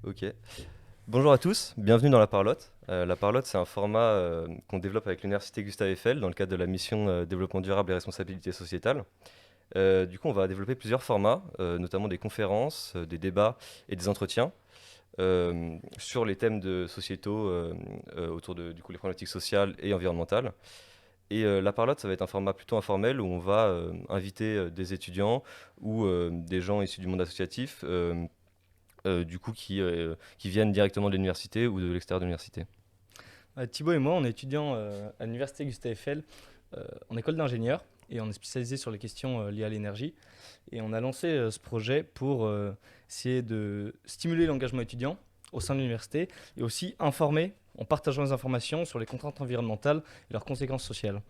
Ok. Bonjour à tous, bienvenue dans La Parlotte. La Parlotte, c'est un format qu'on développe avec l'Université Gustave Eiffel dans le cadre de la mission Développement durable et responsabilité sociétale. Du coup, on va développer plusieurs formats, notamment des conférences, des débats et des entretiens sur les thèmes de sociétaux autour de du coup, les problématiques sociales et environnementales. Et La Parlotte, ça va être un format plutôt informel où on va inviter des étudiants ou des gens issus du monde associatif du coup, qui viennent directement de l'université ou de l'extérieur de l'université. Thibaut et moi, on est étudiants à l'université Gustave Eiffel en école d'ingénieur et on est spécialisé sur les questions liées à l'énergie. Et on a lancé ce projet pour essayer de stimuler l'engagement étudiant au sein de l'université et aussi informer en partageant les informations sur les contraintes environnementales et leurs conséquences sociales.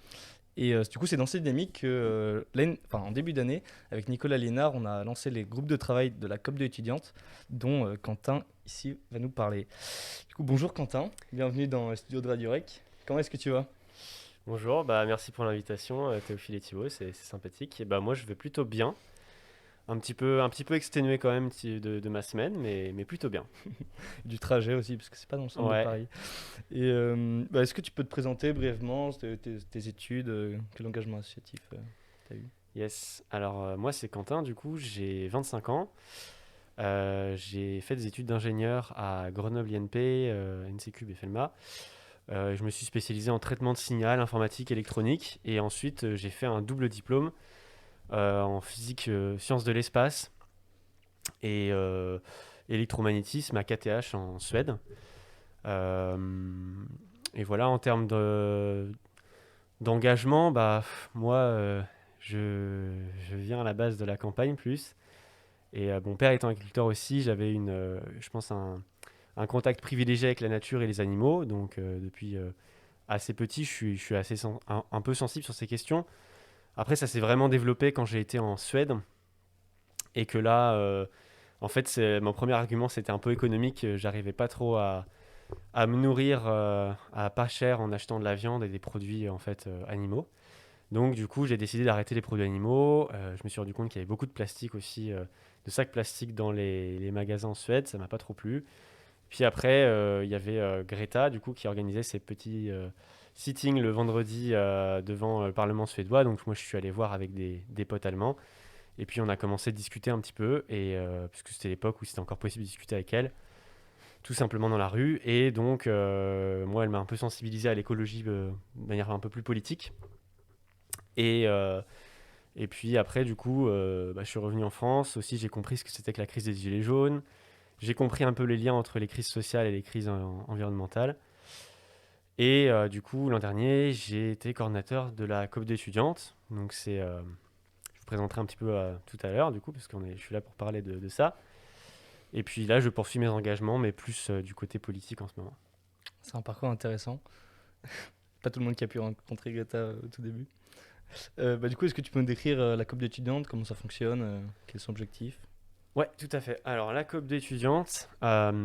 Et du coup, c'est dans cette dynamique que, en début d'année, avec Nicolas Liénard, on a lancé les groupes de travail de la COP2 étudiante, dont Quentin, ici, va nous parler. Du coup, bonjour Quentin, bienvenue dans le studio de Radio Rec. Comment est-ce que tu vas? Bonjour, merci pour l'invitation, Théophile et Thibaut, c'est sympathique. Et moi je vais plutôt bien, un petit peu exténué quand même de ma semaine, mais plutôt bien. Du trajet aussi, parce que c'est pas dans le centre de Ouais, Paris. Et est-ce que tu peux te présenter brièvement tes études, quel engagement associatif tu as eu? yes. Alors moi c'est Quentin, du coup j'ai 25 ans. J'ai fait des études d'ingénieur à Grenoble INP, NCCube et FELMA. Je me suis spécialisé en traitement de signal, informatique, électronique. Et ensuite j'ai fait un double diplôme en physique, sciences de l'espace et électromagnétisme à KTH en Suède. Euh, et voilà, en termes d'engagement, moi, je viens à la base de la campagne plus. Et mon père étant agriculteur aussi, j'avais je pense, un contact privilégié avec la nature et les animaux. Donc, depuis assez petit, je suis assez un peu sensible sur ces questions. Après, ça s'est vraiment développé quand j'ai été en Suède. Et que là, en fait, mon premier argument, c'était un peu économique. J'arrivais pas trop à me nourrir à pas cher en achetant de la viande et des produits en fait animaux. Donc du coup, j'ai décidé d'arrêter les produits animaux. Je me suis rendu compte qu'il y avait beaucoup de plastique aussi, de sacs plastiques dans les magasins en Suède. Ça m'a pas trop plu. Puis après, il y avait Greta du coup qui organisait ses petits sittings le vendredi devant le Parlement suédois. Donc moi, je suis allé voir avec des potes allemands. Et puis on a commencé à discuter un petit peu, et puisque c'était l'époque où c'était encore possible de discuter avec elle, tout simplement dans la rue. Et donc, moi, elle m'a un peu sensibilisé à l'écologie de manière un peu plus politique. Et, euh, et puis après, du coup, je suis revenu en France. Aussi, j'ai compris ce que c'était que la crise des Gilets jaunes. J'ai compris un peu les liens entre les crises sociales et les crises environnementales. Et du coup, l'an dernier, j'ai été coordinateur de la COP d'étudiantes. Donc, je vous présenterai un petit peu tout à l'heure, du coup, parce je suis là pour parler de ça. Et puis là, je poursuis mes engagements, mais plus du côté politique en ce moment. C'est un parcours intéressant. Pas tout le monde qui a pu rencontrer Greta au tout début. Du coup, est-ce que tu peux nous décrire la COP d'étudiante, comment ça fonctionne, quels sont les objectifs? Ouais, tout à fait. Alors, la COP d'étudiantes,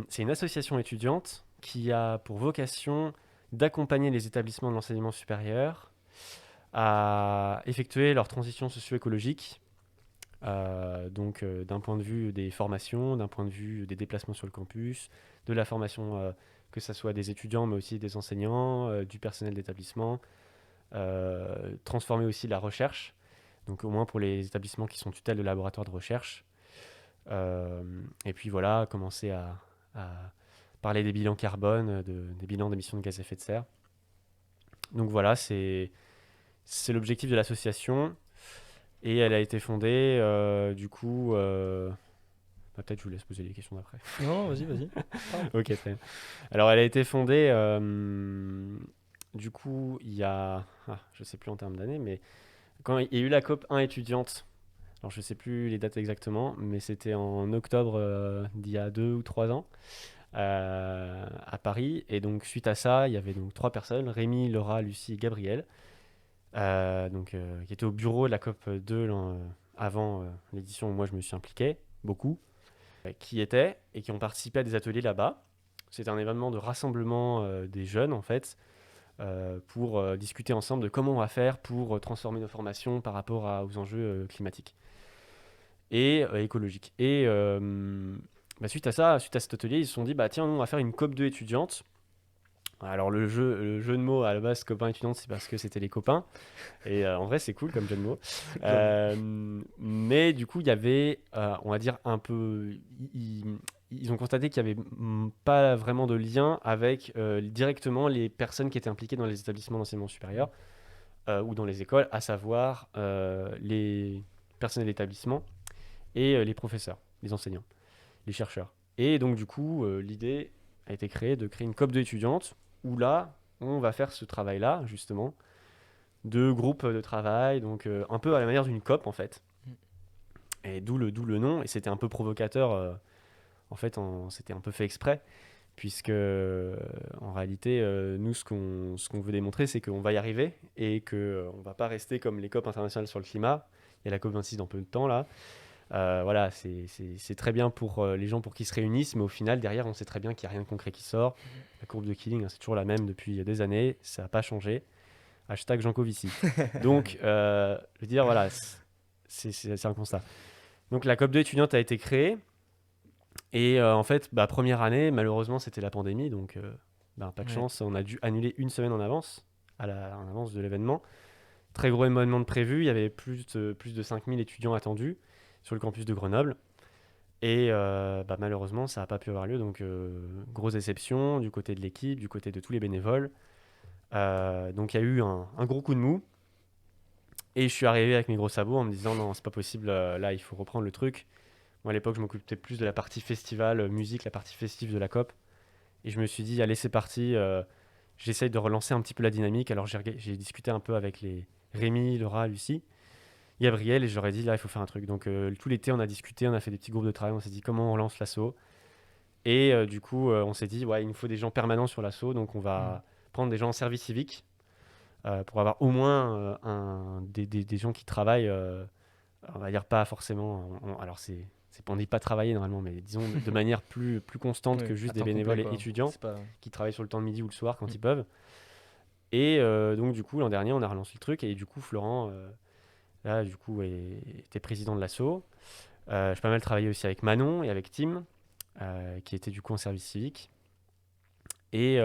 c'est une association étudiante qui a pour vocation d'accompagner les établissements de l'enseignement supérieur à effectuer leur transition socio-écologique. Donc, d'un point de vue des formations, d'un point de vue des déplacements sur le campus, de la formation, que ce soit des étudiants, mais aussi des enseignants, du personnel d'établissement, transformer aussi la recherche, donc au moins pour les établissements qui sont tutelles de laboratoires de recherche. Et puis voilà, commencer à parler des bilans carbone, des bilans d'émissions de gaz à effet de serre. Donc voilà, c'est l'objectif de l'association. Et elle a été fondée, du coup. Peut-être je vous laisse poser les questions d'après. Non, vas-y, vas-y. Parle. Ok, très bien. Alors elle a été fondée, du coup, il y a. Je sais plus en termes d'années, mais quand il y a eu la COP 1 étudiante, alors je sais plus les dates exactement, mais c'était en octobre d'il y a 2 ou 3 ans. À Paris. Et donc, suite à ça, il y avait donc 3 personnes, Rémi, Laura, Lucie et Gabriel, qui étaient au bureau de la COP 2 avant l'édition où moi je me suis impliqué, beaucoup, qui étaient et qui ont participé à des ateliers là-bas. C'était un événement de rassemblement des jeunes, en fait, pour discuter ensemble de comment on va faire pour transformer nos formations par rapport aux enjeux climatiques et écologiques. suite à ça, suite à cet atelier, ils se sont dit, bah tiens, on va faire une COP 2 étudiante. Alors le jeu de mots à la base, copain étudiante, c'est parce que c'était les copains. Et en vrai, c'est cool comme jeu de mots. Mais du coup, il y avait, on va dire, un peu... Ils ont constaté qu'il n'y avait pas vraiment de lien avec directement les personnes qui étaient impliquées dans les établissements d'enseignement supérieur ou dans les écoles, à savoir les personnels d'établissement et les professeurs, les enseignants, les chercheurs. Et donc, du coup, l'idée a été créée de créer une COP de étudiantes où là, on va faire ce travail-là, justement, de groupe de travail, donc un peu à la manière d'une COP, en fait. Et d'où le nom, et c'était un peu provocateur, en fait, c'était un peu fait exprès, puisque en réalité, nous, ce qu'on veut démontrer, c'est qu'on va y arriver, et qu'on ne va pas rester comme les COP internationales sur le climat. Il y a la COP 26 dans peu de temps, là. Voilà, c'est très bien pour les gens pour qui se réunissent, mais au final, derrière, on sait très bien qu'il n'y a rien de concret qui sort. La courbe de Killing, hein, c'est toujours la même depuis des années, ça n'a pas changé. Hashtag Jean Covici. Donc, je veux dire, voilà, c'est un constat. Donc, la COP 2 étudiante a été créée, et en fait, première année, malheureusement, c'était la pandémie, donc pas de chance, on a dû annuler une semaine en avance, en avance de l'événement. Très gros événement de prévu, il y avait plus de 5000 étudiants attendus sur le campus de Grenoble. Et malheureusement, ça n'a pas pu avoir lieu. Donc, grosse déception du côté de l'équipe, du côté de tous les bénévoles. Donc, il y a eu un gros coup de mou. Et je suis arrivé avec mes gros sabots en me disant non, c'est pas possible, là, il faut reprendre le truc. Moi, à l'époque, je m'occupais plus de la partie festival, musique, la partie festive de la COP. Et je me suis dit, allez, c'est parti. J'essaye de relancer un petit peu la dynamique. Alors, j'ai discuté un peu avec les Rémi, Laura, Lucie. Gabriel, et j'aurais dit là il faut faire un truc. Donc tout l'été on a discuté, on a fait des petits groupes de travail, on s'est dit comment on relance l'assaut. Et du coup on s'est dit ouais il nous faut des gens permanents sur l'assaut, donc on va prendre des gens en service civique pour avoir au moins des gens qui travaillent, on va dire pas forcément, alors on dit pas travailler normalement, mais disons de manière plus constante que juste des bénévoles et étudiants qui travaillent sur le temps de midi ou le soir quand ils peuvent. Et donc du coup l'an dernier on a relancé le truc, et du coup Florent... là, du coup, était président de l'asso. J'ai pas mal travaillé aussi avec Manon et avec Tim, qui était du coup en service civique. Et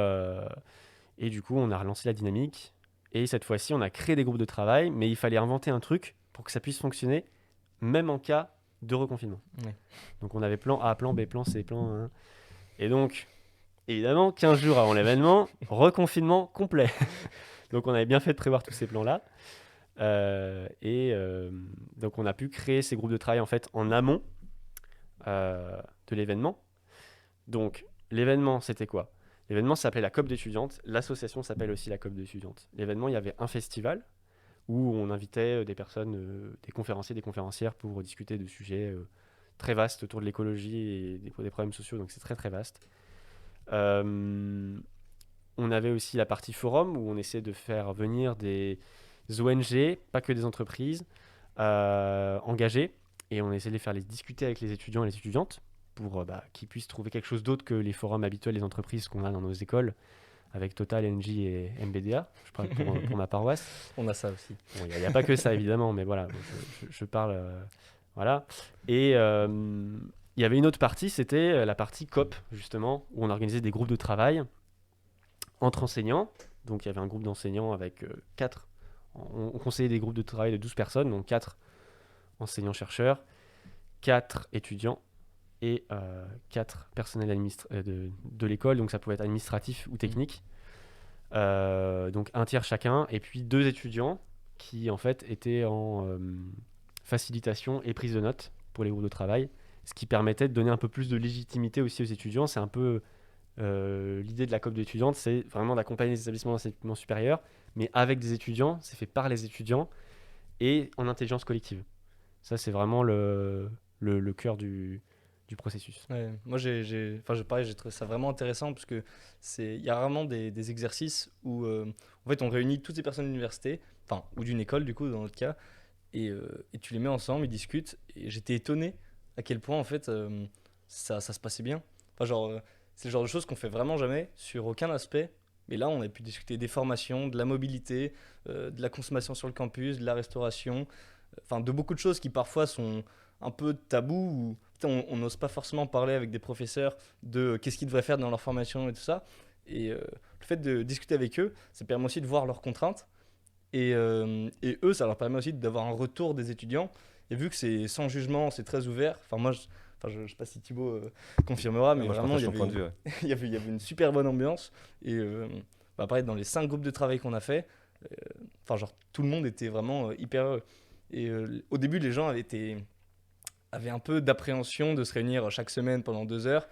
du coup, on a relancé la dynamique. Et cette fois-ci, on a créé des groupes de travail, mais il fallait inventer un truc pour que ça puisse fonctionner, même en cas de reconfinement. Ouais. Donc, on avait plan A, plan B, plan C, plan 1. Et donc, évidemment, 15 jours avant l'événement, reconfinement complet. Donc, on avait bien fait de prévoir tous ces plans-là. Donc on a pu créer ces groupes de travail en fait en amont de l'événement. Donc l'événement c'était quoi? L'événement s'appelait la COP d'étudiantes, l'association s'appelle aussi la COP d'étudiantes. L'événement, il y avait un festival où on invitait des personnes, des conférenciers, des conférencières pour discuter de sujets très vastes autour de l'écologie et des problèmes sociaux, donc c'est très très vaste. On avait aussi la partie forum où on essaie de faire venir des ONG, pas que des entreprises, engagées, et on essaie de les discuter avec les étudiants et les étudiantes pour qu'ils puissent trouver quelque chose d'autre que les forums habituels des entreprises qu'on a dans nos écoles avec Total, Engie et MBDA. Je parle pour ma paroisse. On a ça aussi. Bon, il n'y a pas que ça évidemment, mais voilà, je parle... voilà. Et il y avait une autre partie, c'était la partie COP, justement, où on organisait des groupes de travail entre enseignants. Donc il y avait un groupe d'enseignants avec 4. On conseillait des groupes de travail de 12 personnes, donc 4 enseignants-chercheurs, 4 étudiants et 4 personnels de l'école, donc ça pouvait être administratif ou technique. Donc un tiers chacun, et puis 2 étudiants qui en fait étaient en facilitation et prise de notes pour les groupes de travail, ce qui permettait de donner un peu plus de légitimité aussi aux étudiants. C'est un peu l'idée de la COP d'étudiante, c'est vraiment d'accompagner les établissements d'enseignement supérieur, mais avec des étudiants, c'est fait par les étudiants et en intelligence collective. Ça, c'est vraiment le cœur du processus. Ouais, moi, pareil, j'ai trouvé ça vraiment intéressant parce que il y a vraiment des exercices où en fait, on réunit toutes ces personnes de l'université, enfin, ou d'une école, du coup, dans notre cas, et tu les mets ensemble, ils discutent. Et j'étais étonné à quel point, en fait, ça se passait bien. Enfin, genre, c'est le genre de choses qu'on fait vraiment jamais sur aucun aspect. Mais là, on a pu discuter des formations, de la mobilité, de la consommation sur le campus, de la restauration, enfin, de beaucoup de choses qui parfois sont un peu tabous ou quitte, on n'ose pas forcément parler avec des professeurs de qu'est-ce qu'ils devraient faire dans leur formation et tout ça. Et le fait de discuter avec eux, ça permet aussi de voir leurs contraintes. Et eux, ça leur permet aussi d'avoir un retour des étudiants. Et vu que c'est sans jugement, c'est très ouvert. Enfin, moi, je sais pas si Thibaut confirmera, mais Moi, je vraiment, partage ton point de vue. Ouais. il y avait une super bonne ambiance. Et pareil, dans les 5 groupes de travail qu'on a fait, genre, tout le monde était vraiment hyper heureux. Et au début, les gens avaient un peu d'appréhension de se réunir chaque semaine pendant 2 heures.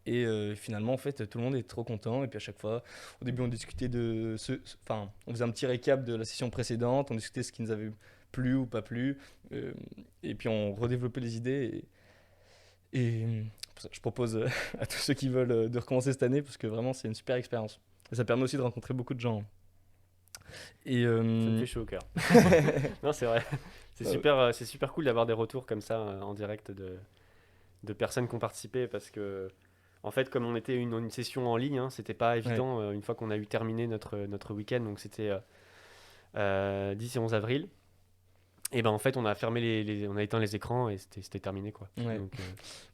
Et finalement, en fait, tout le monde est trop content. Et puis à chaque fois, au début, on discutait on faisait un petit récap de la session précédente, on discutait ce qui nous avait plu ou pas plu. Et puis on redéveloppait les idées. Et pour ça, je propose à tous ceux qui veulent de recommencer cette année, parce que vraiment, c'est une super expérience. Et ça permet aussi de rencontrer beaucoup de gens. Et, Ça me fait chaud au cœur. Non, c'est vrai. C'est super cool d'avoir des retours comme ça en direct de personnes qui ont participé parce que, en fait, comme on était une session en ligne, hein, c'était pas évident une fois qu'on a eu terminé notre week-end, donc c'était 10 et 11 avril. Et ben en fait, on a fermé on a éteint les écrans et c'était terminé quoi. Ouais. Donc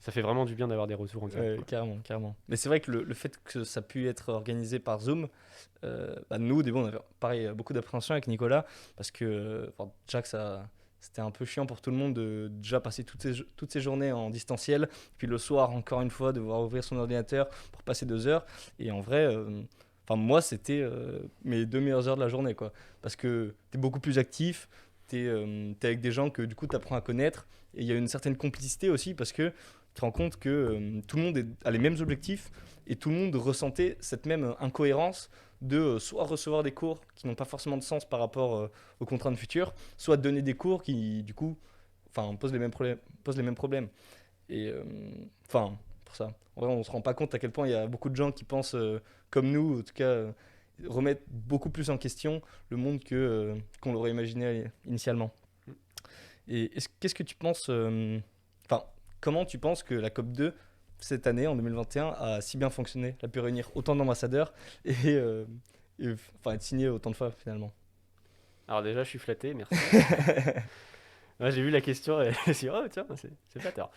ça fait vraiment du bien d'avoir des retours en direct. Quoi. Carrément, carrément. Mais c'est vrai que le fait que ça pu être organisé par Zoom, nous, au début, on avait pareil, beaucoup d'appréhension avec Nicolas, parce que déjà que c'était un peu chiant pour tout le monde de déjà passer toutes ces journées en distanciel, puis le soir, encore une fois, devoir ouvrir son ordinateur pour passer 2 heures. Et en vrai, moi, c'était mes 2 meilleures heures de la journée, quoi. Parce que tu es beaucoup plus actif, tu es avec des gens que du coup tu apprends à connaître, et il y a une certaine complicité aussi, parce que tu te rends compte que tout le monde a les mêmes objectifs, et tout le monde ressentait cette même incohérence de soit recevoir des cours qui n'ont pas forcément de sens par rapport aux contraintes futures, soit donner des cours qui, du coup, posent les mêmes problèmes. Et pour ça, en vrai, on ne se rend pas compte à quel point il y a beaucoup de gens qui pensent comme nous, en tout cas, remettre beaucoup plus en question le monde qu'on l'aurait imaginé initialement. Et qu'est-ce que tu penses, comment tu penses que la COP2, cette année, en 2021, a si bien fonctionné, a pu réunir autant d'ambassadeurs être signé autant de fois finalement? Alors déjà, je suis flatté, merci. Ouais, j'ai vu la question et je me suis dit, oh tiens, c'est flatteur.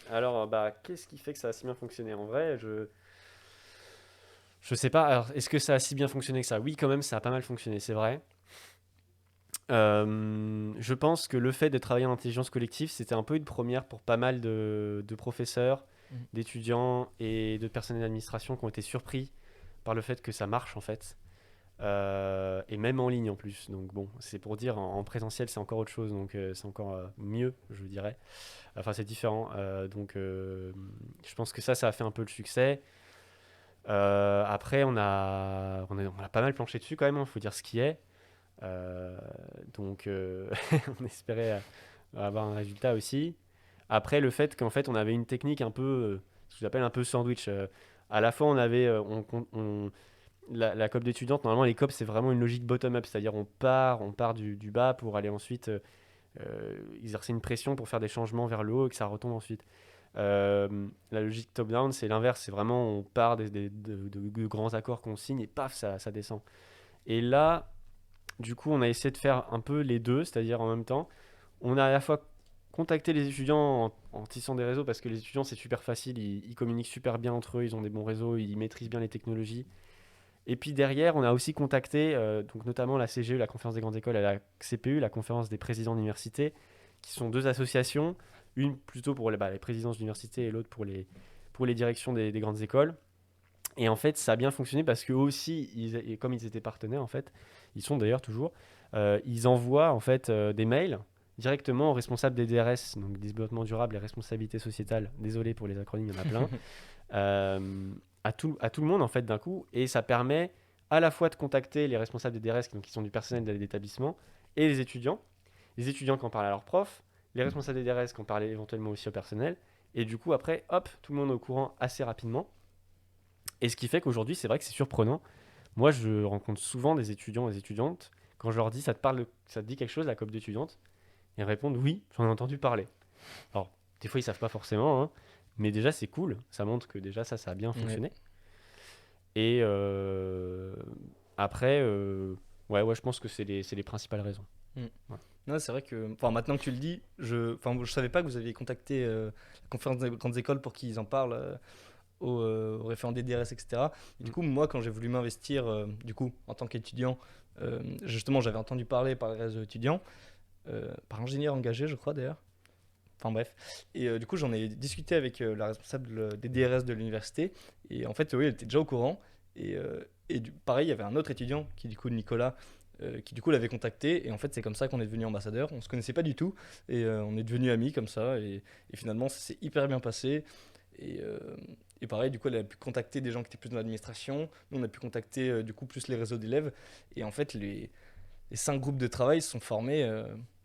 Alors, qu'est-ce qui fait que ça a si bien fonctionné? En vrai, je sais pas. Alors, est-ce que ça a si bien fonctionné que ça? Oui, quand même, ça a pas mal fonctionné, c'est vrai. Je pense que le fait de travailler en intelligence collective, c'était un peu une première pour pas mal de professeurs, d'étudiants et de personnels d'administration qui ont été surpris par le fait que ça marche en fait. Et même en ligne en plus. Donc bon, c'est pour dire, en présentiel c'est encore autre chose, donc c'est encore mieux, je dirais. Enfin, c'est différent. Je pense que ça a fait un peu le succès. Après, on a pas mal planché dessus quand même, il faut dire ce qui est. On espérait avoir un résultat aussi. Après, le fait qu'en fait, on avait une technique un peu, ce que j'appelle un peu sandwich. À la fois, on avait, la COP d'étudiante, normalement, les COP, c'est vraiment une logique bottom-up, c'est-à-dire on part du bas pour aller ensuite exercer une pression pour faire des changements vers le haut et que ça retombe ensuite. La logique top-down, c'est l'inverse, c'est vraiment on part de grands accords qu'on signe et paf, ça descend. Et là, du coup, on a essayé de faire un peu les deux, c'est-à-dire en même temps, on a à la fois contacté les étudiants en tissant des réseaux parce que les étudiants, c'est super facile, ils communiquent super bien entre eux, ils ont des bons réseaux, ils maîtrisent bien les technologies. Et puis derrière, on a aussi contacté donc notamment la CGE, la Conférence des grandes écoles, et la CPU, la Conférence des présidents d'université, qui sont 2 associations, une plutôt pour les présidences d'université et l'autre pour les directions des grandes écoles. Et en fait, ça a bien fonctionné parce qu'eux aussi, et comme ils étaient partenaires, en fait, ils sont d'ailleurs toujours, ils envoient en fait des mails directement aux responsables des DRS, donc des développements durables et responsabilité sociétale. Désolé pour les acronymes, il y en a plein. À tout le monde en fait d'un coup, et ça permet à la fois de contacter les responsables des DRS, donc qui sont du personnel d'établissement, et les étudiants qui en parlent à leurs profs, les responsables des DRS qui en parlent éventuellement aussi au personnel, et du coup après, hop, tout le monde est au courant assez rapidement. Et ce qui fait qu'aujourd'hui, c'est vrai que c'est surprenant. Moi, je rencontre souvent des étudiants et des étudiantes. Quand je leur dis, ça te dit quelque chose, la COP d'étudiante? Ils répondent, oui, j'en ai entendu parler. Alors, des fois, ils savent pas forcément, hein, mais déjà, c'est cool. Ça montre que déjà, ça a bien fonctionné. Et après, ouais, je pense que c'est les principales raisons. Mm. Voilà. Non, c'est vrai que, maintenant que tu le dis, je savais pas que vous aviez contacté la conférence des grandes écoles pour qu'ils en parlent aux référents des DRS, etc. Et du Mm. coup, moi, quand j'ai voulu m'investir, du coup, en tant qu'étudiant, justement, j'avais entendu parler par les réseaux étudiants, par ingénieur engagé, je crois d'ailleurs. Enfin bref. Et du coup, j'en ai discuté avec la responsable des DRS de l'université. Et en fait, oui, elle était déjà au courant. Pareil, il y avait un autre étudiant, qui du coup, Nicolas, qui du coup l'avait contacté. Et en fait, c'est comme ça qu'on est devenu ambassadeur. On se connaissait pas du tout. Et on est devenus amis comme ça. Et finalement, ça s'est hyper bien passé. Et, euh, et pareil, du coup, elle a pu contacter des gens qui étaient plus dans l'administration. Nous, on a pu contacter du coup plus les réseaux d'élèves. Et en fait, les 5 groupes de travail se sont formés.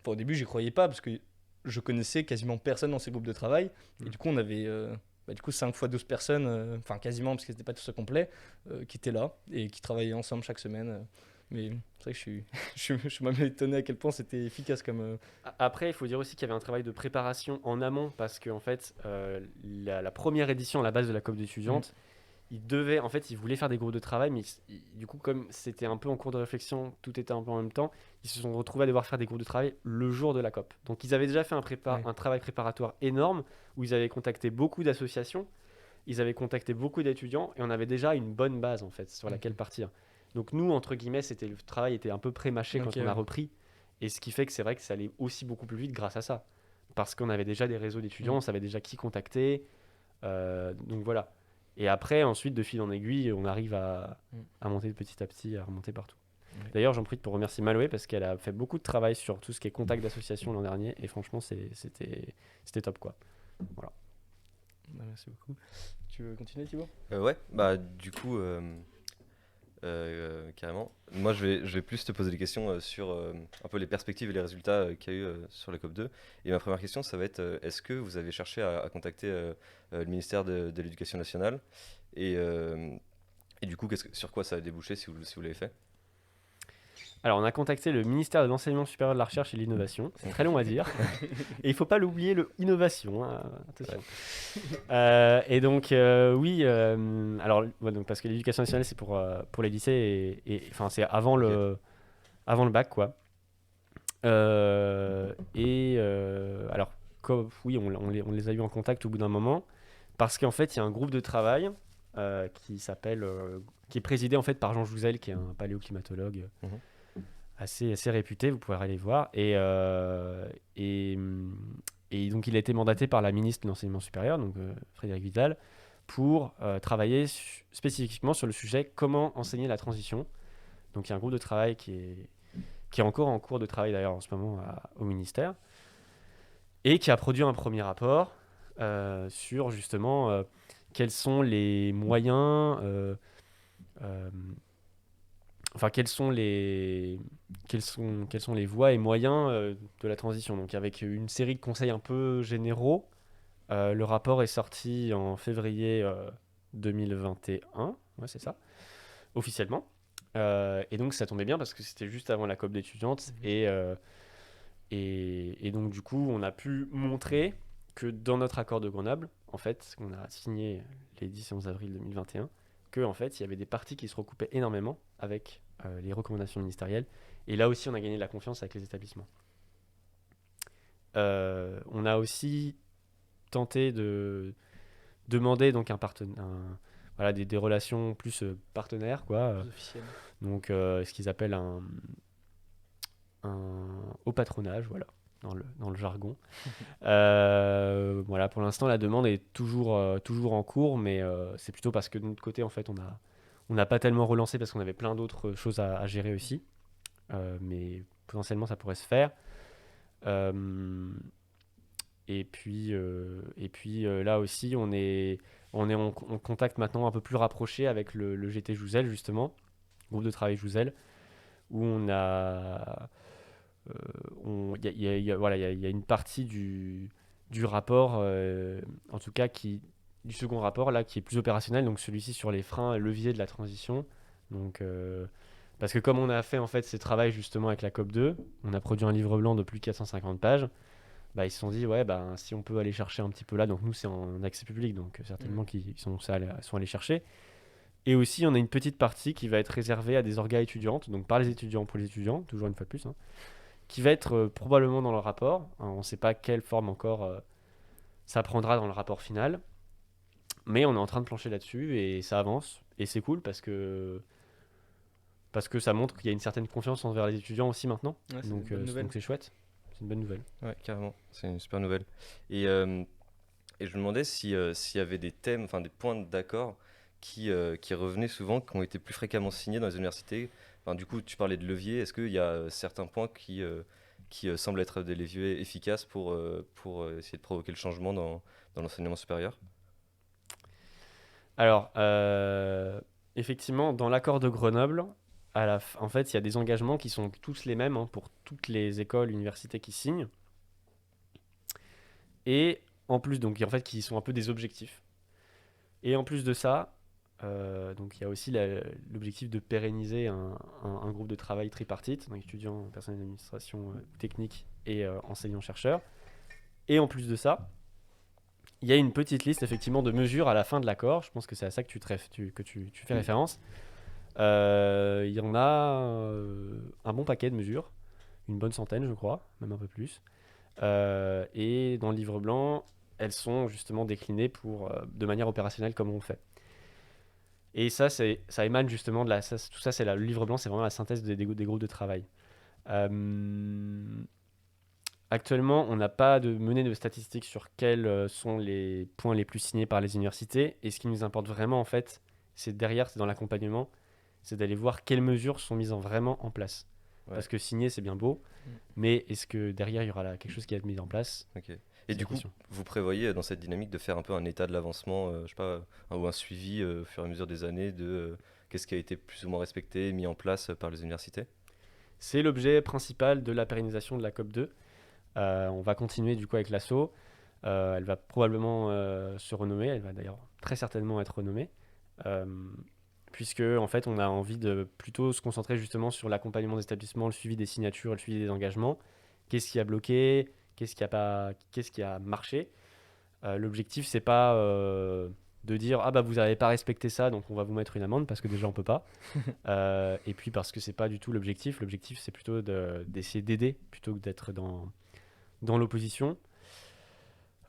Au début, j'y croyais pas parce que je connaissais quasiment personne dans ces groupes de travail. Et Mm. du coup, on avait 5 fois 12 personnes, enfin quasiment parce que c'était pas tous au complet, qui étaient là et qui travaillaient ensemble chaque semaine. Mais c'est vrai que je suis, je suis même étonné à quel point c'était efficace comme. Après, il faut dire aussi qu'il y avait un travail de préparation en amont parce qu'en fait, la première édition à la base de la COP d'étudiante, ils voulaient faire des groupes de travail, mais du coup, comme c'était un peu en cours de réflexion, tout était un peu en même temps, ils se sont retrouvés à devoir faire des groupes de travail le jour de la COP. Donc, ils avaient déjà fait Ouais. un travail préparatoire énorme où ils avaient contacté beaucoup d'associations, ils avaient contacté beaucoup d'étudiants et on avait déjà une bonne base en fait sur laquelle partir. Donc, nous, entre guillemets, le travail était un peu pré-mâché Ok, quand on a ouais. repris. Et ce qui fait que c'est vrai que ça allait aussi beaucoup plus vite grâce à ça. Parce qu'on avait déjà des réseaux d'étudiants, Mm. on savait déjà qui contacter. Donc voilà. Et après, ensuite, de fil en aiguille, on arrive Mm. à monter petit à petit, à remonter partout. Ouais. D'ailleurs, j'en profite pour remercier Maloé parce qu'elle a fait beaucoup de travail sur tout ce qui est contact d'association l'an dernier. Et franchement, c'était top quoi. Voilà. Merci beaucoup. Tu veux continuer, Thibaut? Ouais, bah du coup, carrément. Moi, je vais plus te poser des questions sur un peu les perspectives et les résultats qu'il y a eu sur la COP2. Et ma première question, ça va être est-ce que vous avez cherché à contacter le ministère de l'Éducation nationale et, euh, et du coup, sur quoi ça a débouché si vous l'avez fait? Alors, on a contacté le ministère de l'Enseignement supérieur de la Recherche et de l'Innovation. C'est très long à dire. Et il ne faut pas l'oublier, le innovation. Hein. Attention. Et donc, oui, alors, ouais, donc, parce que l'éducation nationale, c'est pour les lycées enfin, c'est avant le bac, quoi. Alors, oui, on les a eu en contact au bout d'un moment, parce qu'en fait, il y a un groupe de travail qui est présidé en fait par Jean Jouzel, qui est un paléoclimatologue Mhm. assez réputé, vous pourrez aller voir. Et donc, il a été mandaté par la ministre de l'Enseignement supérieur, donc Frédérique Vidal, pour travailler spécifiquement sur le sujet comment enseigner la transition. Donc, il y a un groupe de travail qui est encore en cours de travail d'ailleurs en ce moment au ministère, et qui a produit un premier rapport sur justement quels sont les moyens, enfin quelles sont les voies et moyens de la transition. Donc avec une série de conseils un peu généraux, le rapport est sorti en février 2021, ouais c'est ça, officiellement. Et donc ça tombait bien parce que c'était juste avant la COP d'étudiantes et donc du coup on a pu montrer que dans notre accord de Grenoble, en fait, qu'on a signé les 10 et 11 avril 2021, que en fait il y avait des parties qui se recoupaient énormément avec les recommandations ministérielles. Et là aussi on a gagné de la confiance avec les établissements. On a aussi tenté de demander donc voilà, des relations plus partenaires, quoi. Plus officiel. Donc ce qu'ils appellent un haut patronage, voilà, dans le jargon. Voilà, pour l'instant, la demande est toujours en cours, mais c'est plutôt parce que de notre côté, en fait, on n'a pas tellement relancé parce qu'on avait plein d'autres choses à gérer aussi. Mais potentiellement, ça pourrait se faire. Euh, et puis là aussi, on est en contact maintenant un peu plus rapproché avec le GT Jouzel, justement, groupe de travail Jouzel, où voilà, il y a une partie du rapport, en tout cas du second rapport là, qui est plus opérationnel, donc celui-ci sur les freins leviers de la transition. Donc, parce que comme on a fait en fait ces travaux justement avec la COP2, on a produit un livre blanc de plus de 450 pages. Bah, ils se sont dit ouais bah, si on peut aller chercher un petit peu là, donc nous c'est en accès public, donc certainement qu'ils sont allés chercher. Et aussi on a une petite partie qui va être réservée à des orgas étudiantes, donc par les étudiants pour les étudiants, toujours une fois de plus, hein, qui va être probablement dans le rapport. On ne sait pas quelle forme encore ça prendra dans le rapport final. Mais on est en train de plancher là-dessus et ça avance. Et c'est cool parce que ça montre qu'il y a une certaine confiance envers les étudiants aussi maintenant. Ouais, c'est une bonne nouvelle. Donc c'est chouette. C'est une bonne nouvelle. Ouais, carrément, c'est une super nouvelle. Et je me demandais s'il y avait des thèmes, enfin des points d'accord qui revenaient souvent, qui ont été plus fréquemment signés dans les universités. Enfin, du coup, tu parlais de levier. Est-ce qu'il y a certains points qui semblent être des leviers efficaces pour essayer de provoquer le changement dans l'enseignement supérieur? Alors, effectivement, dans l'accord de Grenoble, en fait, il y a des engagements qui sont tous les mêmes pour toutes les écoles, universités qui signent. Et en plus, donc, en fait, qui sont un peu des objectifs. Et en plus de ça, donc, il y a aussi l'objectif de pérenniser un groupe de travail tripartite, donc étudiants, personnel d'administration technique et enseignants-chercheurs. Et en plus de ça, il y a une petite liste effectivement de mesures à la fin de l'accord. Je pense que c'est à ça que tu fais référence. Il y en a un bon paquet de mesures, une bonne centaine je crois, même un peu plus. Et dans le livre blanc, elles sont justement déclinées de manière opérationnelle comme on le fait. Et ça émane justement tout ça, le livre blanc, c'est vraiment la synthèse des groupes de travail. Actuellement, on n'a pas mené de statistiques sur quels sont les points les plus signés par les universités. Et ce qui nous importe vraiment, en fait, c'est dans l'accompagnement, c'est d'aller voir quelles mesures sont mises vraiment en place. Ouais. Parce que signer, c'est bien beau, mais est-ce que derrière, il y aura quelque chose qui va être mis en place? Ok. Et du coup, question. vous prévoyez dans cette dynamique de faire un peu un état de l'avancement, je sais pas, ou un suivi au fur et à mesure des années de qu'est-ce qui a été plus ou moins respecté, mis en place par les universités? C'est l'objet principal de la pérennisation de la COP2. On va continuer du coup avec l'asso. Elle va probablement se renommer, elle va d'ailleurs très certainement être renommée, puisque en fait on a envie de plutôt se concentrer justement sur l'accompagnement des établissements, le suivi des signatures, le suivi des engagements. Qu'est-ce qui a bloqué, qu'est-ce qui a marché. L'objectif c'est pas de dire ah bah vous n'avez pas respecté ça donc on va vous mettre une amende parce que déjà on peut pas. Et puis parce que c'est pas du tout l'objectif. L'objectif c'est plutôt d'essayer d'aider plutôt que d'être dans l'opposition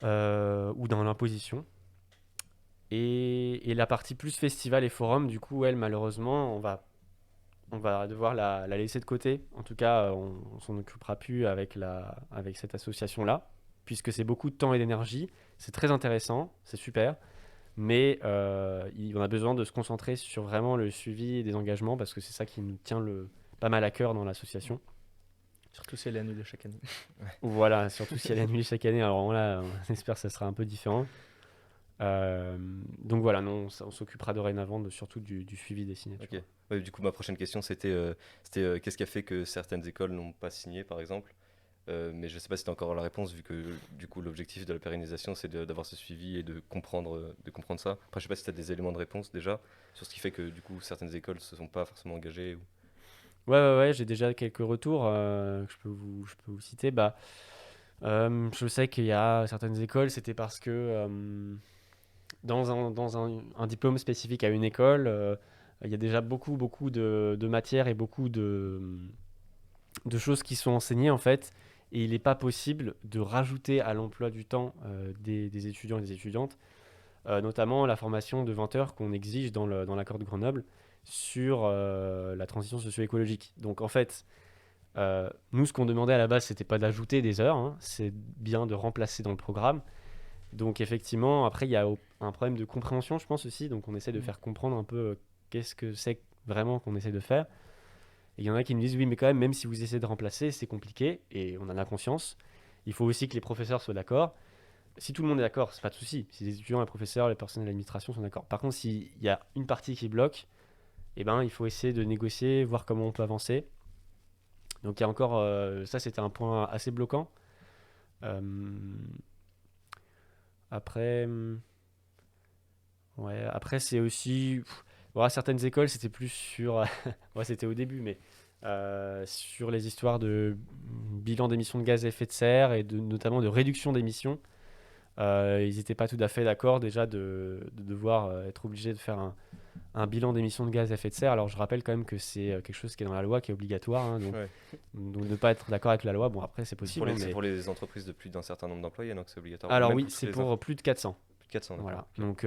ou dans l'imposition. Et la partie plus festival et forum, du coup, elle, malheureusement, on va devoir la laisser de côté. En tout cas, on s'en occupera plus avec cette association-là, puisque c'est beaucoup de temps et d'énergie. C'est très intéressant, c'est super, mais on a besoin de se concentrer sur vraiment le suivi des engagements, parce que c'est ça qui nous tient pas mal à cœur dans l'association. Surtout si elle est annulée chaque année. Voilà, surtout si elle est annulée chaque année. Alors là, on espère que ça sera un peu différent. Donc voilà, non, on s'occupera dorénavant surtout du suivi des signatures. Ok. Ouais, du coup, ma prochaine question, c'était qu'est-ce qui a fait que certaines écoles n'ont pas signé, par exemple? Mais je ne sais pas si tu as encore la réponse, vu que du coup, l'objectif de la pérennisation, c'est d'avoir ce suivi et de comprendre ça. Après, je ne sais pas si tu as des éléments de réponse déjà sur ce qui fait que du coup, certaines écoles ne se sont pas forcément engagées. Ouais, j'ai déjà quelques retours que je peux vous citer. Je sais qu'il y a certaines écoles, c'était parce que dans un diplôme spécifique à une école, il y a déjà beaucoup de matières et beaucoup de choses qui sont enseignées en fait. Et il n'est pas possible de rajouter à l'emploi du temps des étudiants et des étudiantes, notamment la formation de 20 heures qu'on exige dans l'accord de Grenoble sur la transition socio-écologique. Donc en fait, nous, ce qu'on demandait à la base, c'était pas d'ajouter des heures, hein, c'est bien de remplacer dans le programme. Donc effectivement, après, il y a un problème de compréhension, je pense aussi. Donc on essaie de faire comprendre un peu qu'est-ce que c'est vraiment qu'on essaie de faire. Et il y en a qui nous disent, oui, mais quand même si vous essayez de remplacer, c'est compliqué, et on en a conscience. Il faut aussi que les professeurs soient d'accord. Si tout le monde est d'accord, c'est pas de souci. Si les étudiants, les professeurs, les personnels de l'administration sont d'accord. Par contre, s'il y a une partie qui bloque, eh ben, il faut essayer de négocier, voir comment on peut avancer. Donc il y a encore, ça c'était un point assez bloquant. Euh, Après, ouais, après c'est aussi, bon, à certaines écoles c'était plus sur, ouais, c'était au début, mais sur les histoires de bilan d'émissions de gaz à effet de serre et notamment de réduction d'émissions. Ils n'étaient pas tout à fait d'accord déjà de devoir être obligés de faire un bilan d'émissions de gaz à effet de serre. Alors je rappelle quand même que c'est quelque chose qui est dans la loi, qui est obligatoire, hein, donc, Ouais. donc ne pas être d'accord avec la loi, bon après c'est C'est pour possible. les, hein, c'est mais... pour les entreprises de plus d'un certain nombre d'employés, donc c'est obligatoire. Ou Alors même oui, pour toutes c'est les pour plus de 400. plus de 400, d'accord. Voilà, Ok. donc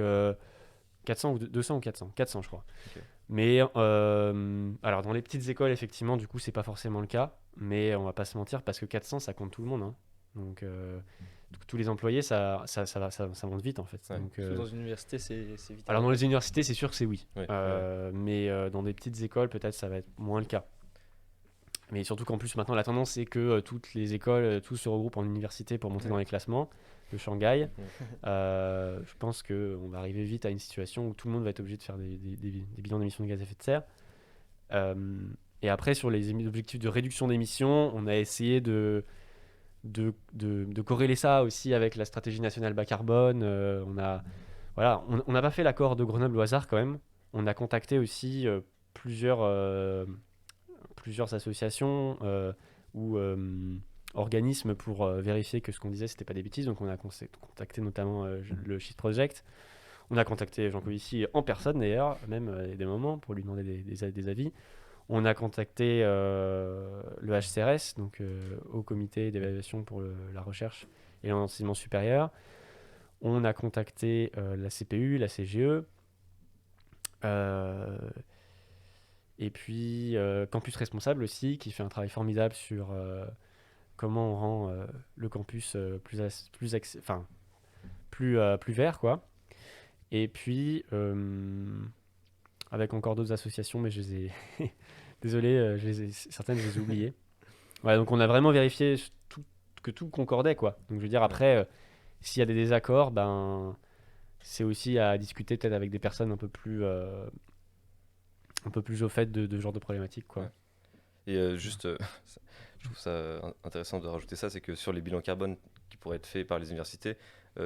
400 ou 200 ou 400, 400 je crois. Ok. Mais alors dans les petites écoles, effectivement, du coup, c'est pas forcément le cas, mais on va pas se mentir parce que 400, ça compte tout le monde, hein. Donc tous les employés, ça monte vite en fait. Ouais. Donc, Surtout dans une université, c'est vite. alors dans les universités, c'est sûr que c'est oui. Ouais, Mais dans des petites écoles, peut-être ça va être moins le cas. Mais surtout qu'en plus maintenant la tendance c'est que toutes les écoles, tous se regroupent en université pour monter dans les classements de Shanghai. Je pense qu'on va arriver vite à une situation où tout le monde va être obligé de faire des bilans d'émissions de gaz à effet de serre. Et après sur les objectifs de réduction d'émissions, on a essayé de corréler ça aussi avec la stratégie nationale bas carbone. On n'a pas fait l'accord de Grenoble au hasard quand même. On a contacté aussi plusieurs associations ou organismes pour vérifier que ce qu'on disait c'était pas des bêtises. Donc on a contacté notamment le Shit Project. On a contacté Jean Covici en personne d'ailleurs, même des moments pour lui demander des avis. On a contacté le HCRS, donc Haut Comité d'évaluation pour la recherche et l'enseignement supérieur. On a contacté la CPU, la CGE, et puis Campus Responsable aussi, qui fait un travail formidable sur comment on rend le campus plus vert, quoi. Et puis, avec encore d'autres associations, mais je les ai... Désolé, certaines, je les ai oubliées. Ouais, donc on a vraiment vérifié que tout concordait, quoi. Donc je veux dire, après, s'il y a des désaccords, ben, c'est aussi à discuter peut-être avec des personnes un peu plus au fait de ce genre de problématiques, quoi. Ouais. Et juste, je trouve ça intéressant de rajouter ça, c'est que sur les bilans carbone qui pourraient être faits par les universités,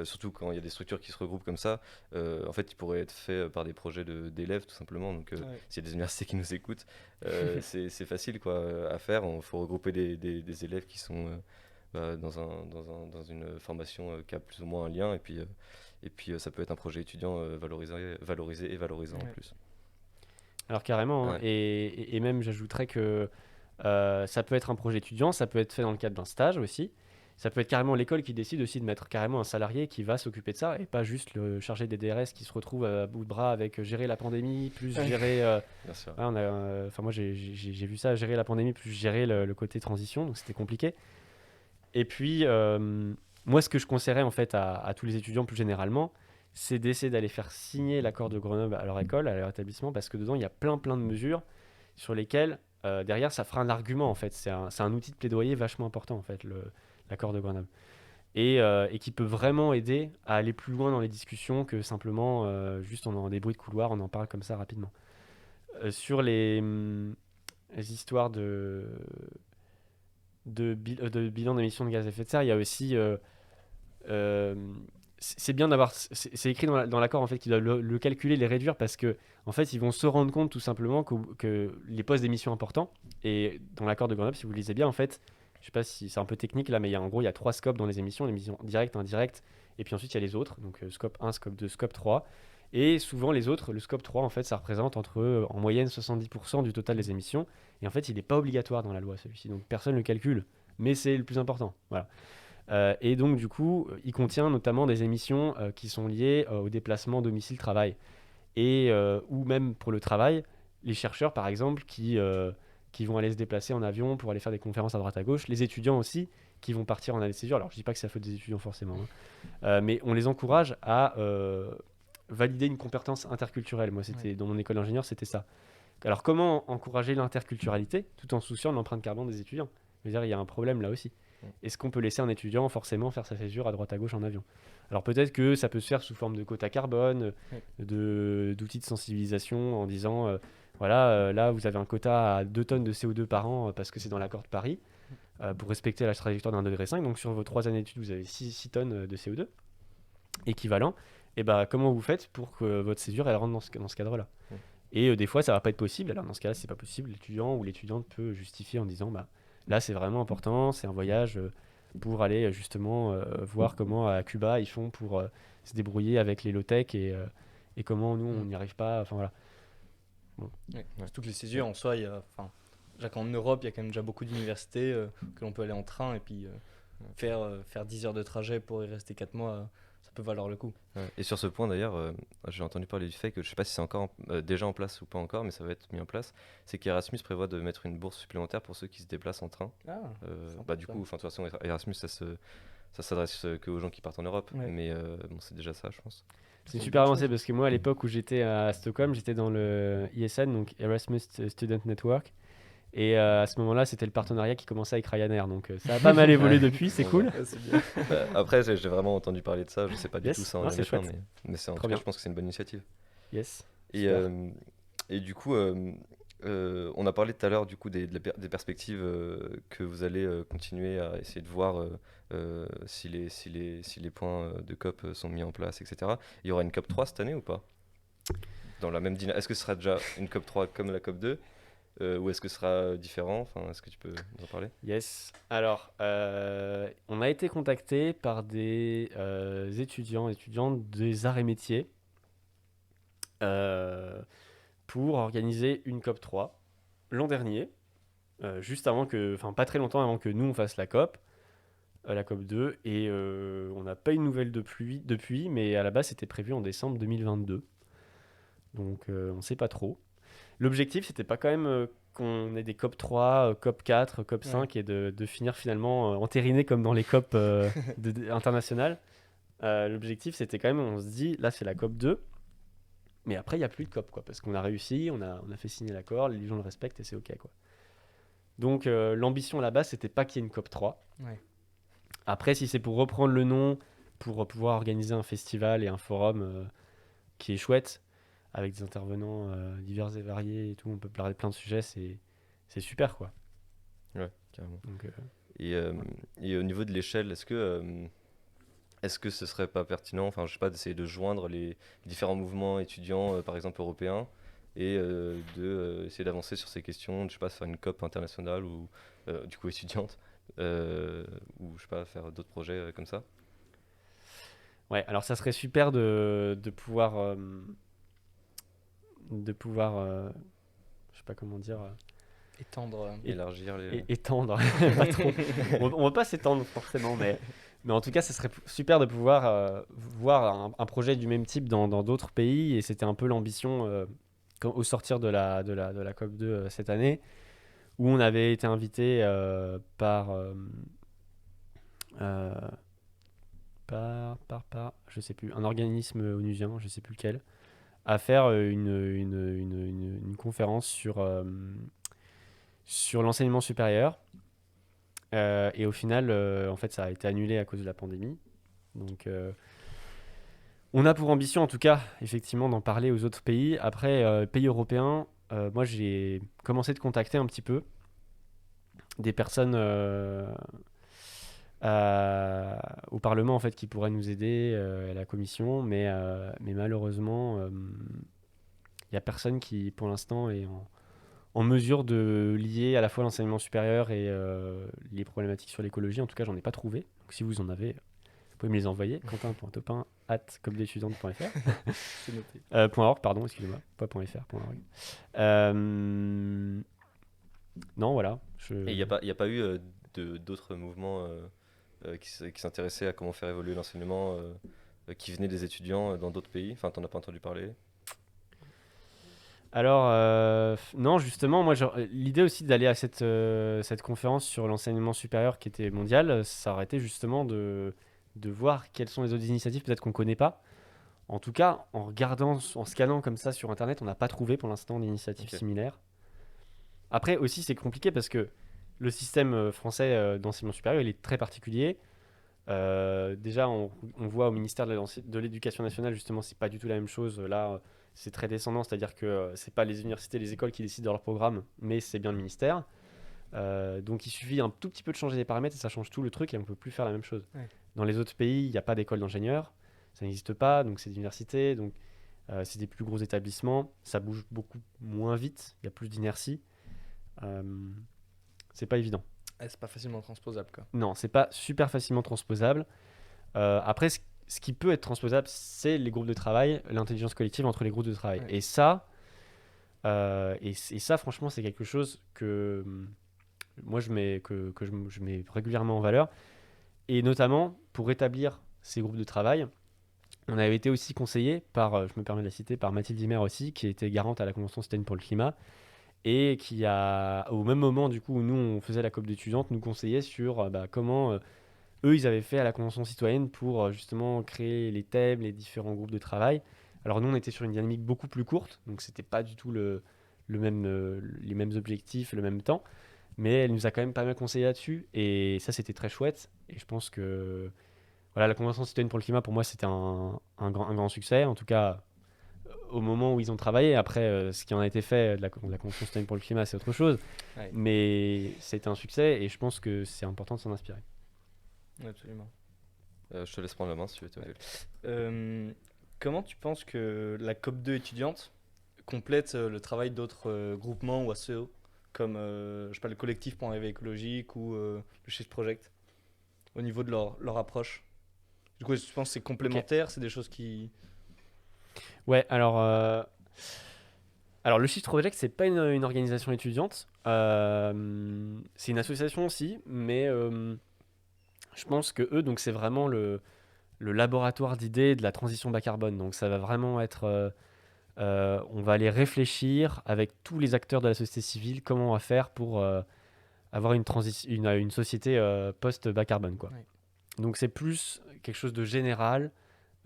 surtout quand il y a des structures qui se regroupent comme ça, en fait, ils pourraient être faits par des projets d'élèves tout simplement. Donc, s'il y a des universités qui nous écoutent, c'est facile quoi, à faire. Il faut regrouper des élèves qui sont dans une formation qui a plus ou moins un lien, et puis ça peut être un projet étudiant valorisé et valorisant en plus. Alors carrément, hein. Ouais. Et même j'ajouterais que ça peut être un projet étudiant, ça peut être fait dans le cadre d'un stage aussi. Ça peut être carrément l'école qui décide aussi de mettre carrément un salarié qui va s'occuper de ça et pas juste le chargé des DRS qui se retrouve à bout de bras avec gérer la pandémie, plus gérer. Bien sûr. Moi j'ai vu ça, gérer la pandémie, plus gérer le côté transition, donc c'était compliqué. Et puis, moi ce que je conseillerais en fait à tous les étudiants plus généralement, c'est d'essayer d'aller faire signer l'accord de Grenoble à leur école, à leur établissement, parce que dedans il y a plein de mesures sur lesquelles derrière ça fera un argument en fait. C'est un outil de plaidoyer vachement important en fait, l'accord de Grenoble. Et qui peut vraiment aider à aller plus loin dans les discussions que simplement juste on a des bruits de couloir, on en parle comme ça rapidement. Sur les histoires de bilan d'émissions de gaz à effet de serre, il y a aussi c'est bien d'avoir c'est écrit dans l'accord en fait qu'ils doivent le calculer, les réduire parce que en fait ils vont se rendre compte tout simplement que les postes d'émissions importants, et dans l'accord de Grenoble si vous le lisez bien en fait, je sais pas si c'est un peu technique là, mais en gros il y a 3 scopes dans les émissions directes, indirectes, et puis ensuite il y a les autres, donc scope 1, scope 2, scope 3. Et souvent les autres, le scope 3 en fait ça représente en moyenne 70% du total des émissions, et en fait il n'est pas obligatoire dans la loi celui-ci, donc personne ne le calcule, mais c'est le plus important, voilà. Et donc du coup il contient notamment des émissions qui sont liées au déplacement domicile-travail, et ou même pour le travail, les chercheurs par exemple qui vont aller se déplacer en avion pour aller faire des conférences à droite à gauche, les étudiants aussi qui vont partir en année de césure. Alors je dis pas que c'est la faute des étudiants forcément, hein. Mais on les encourage à valider une compétence interculturelle. Moi c'était dans mon école d'ingénieur, c'était ça. Alors comment encourager l'interculturalité tout en se souciant de l'empreinte carbone des étudiants? Je veux dire, il y a un problème là aussi. Est-ce qu'on peut laisser un étudiant forcément faire sa césure à droite à gauche en avion? Alors peut-être que ça peut se faire sous forme de quota carbone, d'outils de sensibilisation en disant voilà, là vous avez un quota à 2 tonnes de CO2 par an parce que c'est dans l'accord de Paris, pour respecter la trajectoire d'1,5 degré. Donc sur vos 3 années d'études, vous avez 6 tonnes de CO2 équivalent. Et bah comment vous faites pour que votre césure elle rentre dans ce cadre-là? Et des fois ça va pas être possible. Alors dans ce cas-là, c'est pas possible. L'étudiant ou l'étudiante peut justifier en disant bah là, c'est vraiment important, c'est un voyage pour aller justement voir comment à Cuba ils font pour se débrouiller avec les low-tech, et comment nous on n'y arrive pas. Enfin voilà. Bon. Ouais. Surtout que les césures, en soi, déjà qu'en Europe, il y a quand même déjà beaucoup d'universités que l'on peut aller en train et puis faire 10 heures de trajet pour y rester 4 mois, ça peut valoir le coup. Ouais. Et sur ce point d'ailleurs, j'ai entendu parler du fait que je sais pas si c'est encore déjà en place ou pas encore, mais ça va être mis en place. C'est qu'Erasmus prévoit de mettre une bourse supplémentaire pour ceux qui se déplacent en train. Ah, Du coup, de toute façon, Erasmus, ça s'adresse que aux gens qui partent en Europe, Ouais. mais bon, c'est déjà ça, je pense. C'est une super bonne avancé chose. parce que moi, à l'époque où j'étais à Stockholm, j'étais dans le ISN, donc Erasmus Student Network. Et à ce moment-là, c'était le partenariat qui commençait avec Ryanair. Donc ça a pas mal évolué depuis, c'est Bon, cool. Ouais, c'est bien. Après, j'ai vraiment entendu parler de ça, je sais pas du Yes. tout ça en Non, c'est machin, chouette. mais c'est en Trop tout cas, bien. je pense que c'est une bonne initiative. Yes. Et, Super. et du coup, on a parlé tout à l'heure du coup des perspectives que vous allez continuer à essayer de voir si les points de COP sont mis en place, etc. Il y aura une COP 3 cette année ou pas? Dans la même dynamique. Est-ce que ce sera déjà une COP 3 comme la COP 2 ou est-ce que ce sera différent? Enfin, est-ce que tu peux nous en parler? Yes. Alors, on a été contacté par des étudiants des arts et métiers pour organiser une COP 3 l'an dernier, juste avant enfin pas très longtemps avant que nous on fasse la COP 2, et on n'a pas eu de nouvelles depuis, mais à la base c'était prévu en décembre 2022. Donc on ne sait pas trop. L'objectif, c'était pas quand même qu'on ait des COP 3, COP 4, COP 5 et de finir finalement entériné comme dans les COP internationales. L'objectif, c'était quand même, on se dit, là c'est la COP 2, mais après il n'y a plus de COP, quoi, parce qu'on a réussi, on a fait signer l'accord, les gens le respectent et c'est OK, quoi. Donc l'ambition là-bas, c'était pas qu'il y ait une COP 3. Ouais. Après, si c'est pour reprendre le nom, pour pouvoir organiser un festival et un forum qui est chouette, avec des intervenants divers et variés et tout, on peut parler de plein de sujets, c'est super, quoi. Ouais, carrément. Donc, Et, et au niveau de l'échelle, est-ce que ce serait pas pertinent, enfin je sais pas, d'essayer de joindre les différents mouvements étudiants, par exemple européens, et essayer d'avancer sur ces questions, je sais pas, faire une COP internationale ou du coup étudiante, ou je sais pas, faire d'autres projets comme ça. ouais, alors ça serait super de pouvoir, je sais pas comment dire, Étendre. Élargir les. étendre, pas trop. On va pas s'étendre forcément, mais en tout cas, ce serait super de pouvoir voir un projet du même type dans d'autres pays, et c'était un peu l'ambition au sortir de la COP 2 cette année, où on avait été invité euh, je sais plus, un organisme onusien, je sais plus lequel, à faire une conférence sur l'enseignement supérieur. Et au final, en fait, ça a été annulé à cause de la pandémie. Donc, on a pour ambition, en tout cas, effectivement, d'en parler aux autres pays. Après, pays européens, moi, j'ai commencé de contacter un petit peu des personnes au Parlement, en fait, qui pourraient nous aider, à la Commission, mais malheureusement, il n'y a personne qui, pour l'instant, est en mesure de lier à la fois l'enseignement supérieur et les problématiques sur l'écologie. En tout cas, j'en ai pas trouvé. Donc, si vous en avez, vous pouvez me les envoyer. Quentin.topin@copdétudiante.fr. C'est noté. .org, pardon, excusez-moi. Pas .fr, .org. Non, voilà. Et il n'y a pas eu d'autres mouvements qui s'intéressaient à comment faire évoluer l'enseignement qui venaient des étudiants dans d'autres pays? Enfin, t'en as pas entendu parler? Alors, non, justement, moi, l'idée aussi d'aller à cette conférence sur l'enseignement supérieur qui était mondiale, ça aurait été justement de voir quelles sont les autres initiatives peut-être qu'on ne connaît pas. En tout cas, en regardant, en scannant comme ça sur Internet, on n'a pas trouvé pour l'instant d'initiatives Ok. similaires. Après aussi, c'est compliqué parce que le système français d'enseignement supérieur, il est très particulier. Déjà, on voit au ministère de l'Éducation nationale, justement, c'est pas du tout la même chose. Là, c'est très descendant, c'est-à-dire que c'est pas les universités, les écoles qui décident de leur programme, mais c'est bien le ministère. Donc il suffit un tout petit peu de changer les paramètres et ça change tout le truc et on peut plus faire la même chose. Ouais. Dans les autres pays, il n'y a pas d'école d'ingénieurs, ça n'existe pas, donc c'est des universités, donc c'est des plus gros établissements, ça bouge beaucoup moins vite, il y a plus d'inertie. C'est pas évident. C'est pas facilement transposable, quoi. Non, c'est pas super facilement transposable. Après, ce qui peut être transposable, c'est les groupes de travail, l'intelligence collective entre les groupes de travail. Ouais. Et ça, Et ça, franchement, c'est quelque chose que moi, je mets régulièrement en valeur. Et notamment, pour établir ces groupes de travail, on avait été aussi conseillé par, je me permets de la citer, par Mathilde Himer aussi, qui était garante à la Convention citoyenne pour le climat, et qui a, au même moment du coup où nous on faisait la COP d'étudiantes, nous conseillait sur comment eux ils avaient fait à la Convention citoyenne pour justement créer les thèmes, les différents groupes de travail. Alors nous on était sur une dynamique beaucoup plus courte, donc c'était pas du tout les mêmes objectifs, le même temps, mais elle nous a quand même pas mal conseillé là-dessus, et ça c'était très chouette, et je pense que voilà, la Convention citoyenne pour le climat pour moi c'était un grand succès, en tout cas au moment où ils ont travaillé. Après, ce qui en a été fait de la Convention citoyenne pour le climat, c'est autre chose. Ouais, Mais c'était un succès et je pense que c'est important de s'en inspirer. ouais, absolument. Je te laisse prendre la main si tu veux. Ouais. Comment tu penses que la COP2 étudiante complète le travail d'autres groupements ou ASSO comme je sais pas, le collectif pour un réveil écologique ou le Shift Project au niveau de leur approche? Du coup, je pense que c'est complémentaire, c'est des choses qui. Ouais, alors le Shift Project, c'est pas une organisation étudiante. C'est une association aussi, mais je pense que eux, donc c'est vraiment le laboratoire d'idées de la transition bas carbone. Donc ça va vraiment être on va aller réfléchir avec tous les acteurs de la société civile comment on va faire pour avoir une société post-bas carbone, quoi. Ouais. Donc c'est plus quelque chose de général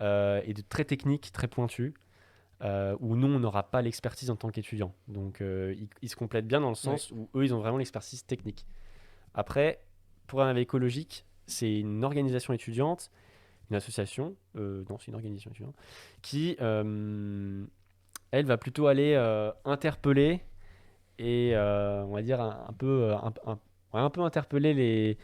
et de très technique, très pointu, où nous, on n'aura pas l'expertise en tant qu'étudiant. Donc ils se complètent bien dans le Ouais. sens où eux, ils ont vraiment l'expertise technique. Après, pour un éveil écologique, c'est une organisation étudiante, une association, non, c'est une organisation étudiante, qui, elle, va plutôt aller interpeller et, on va dire, ouais, un peu interpeller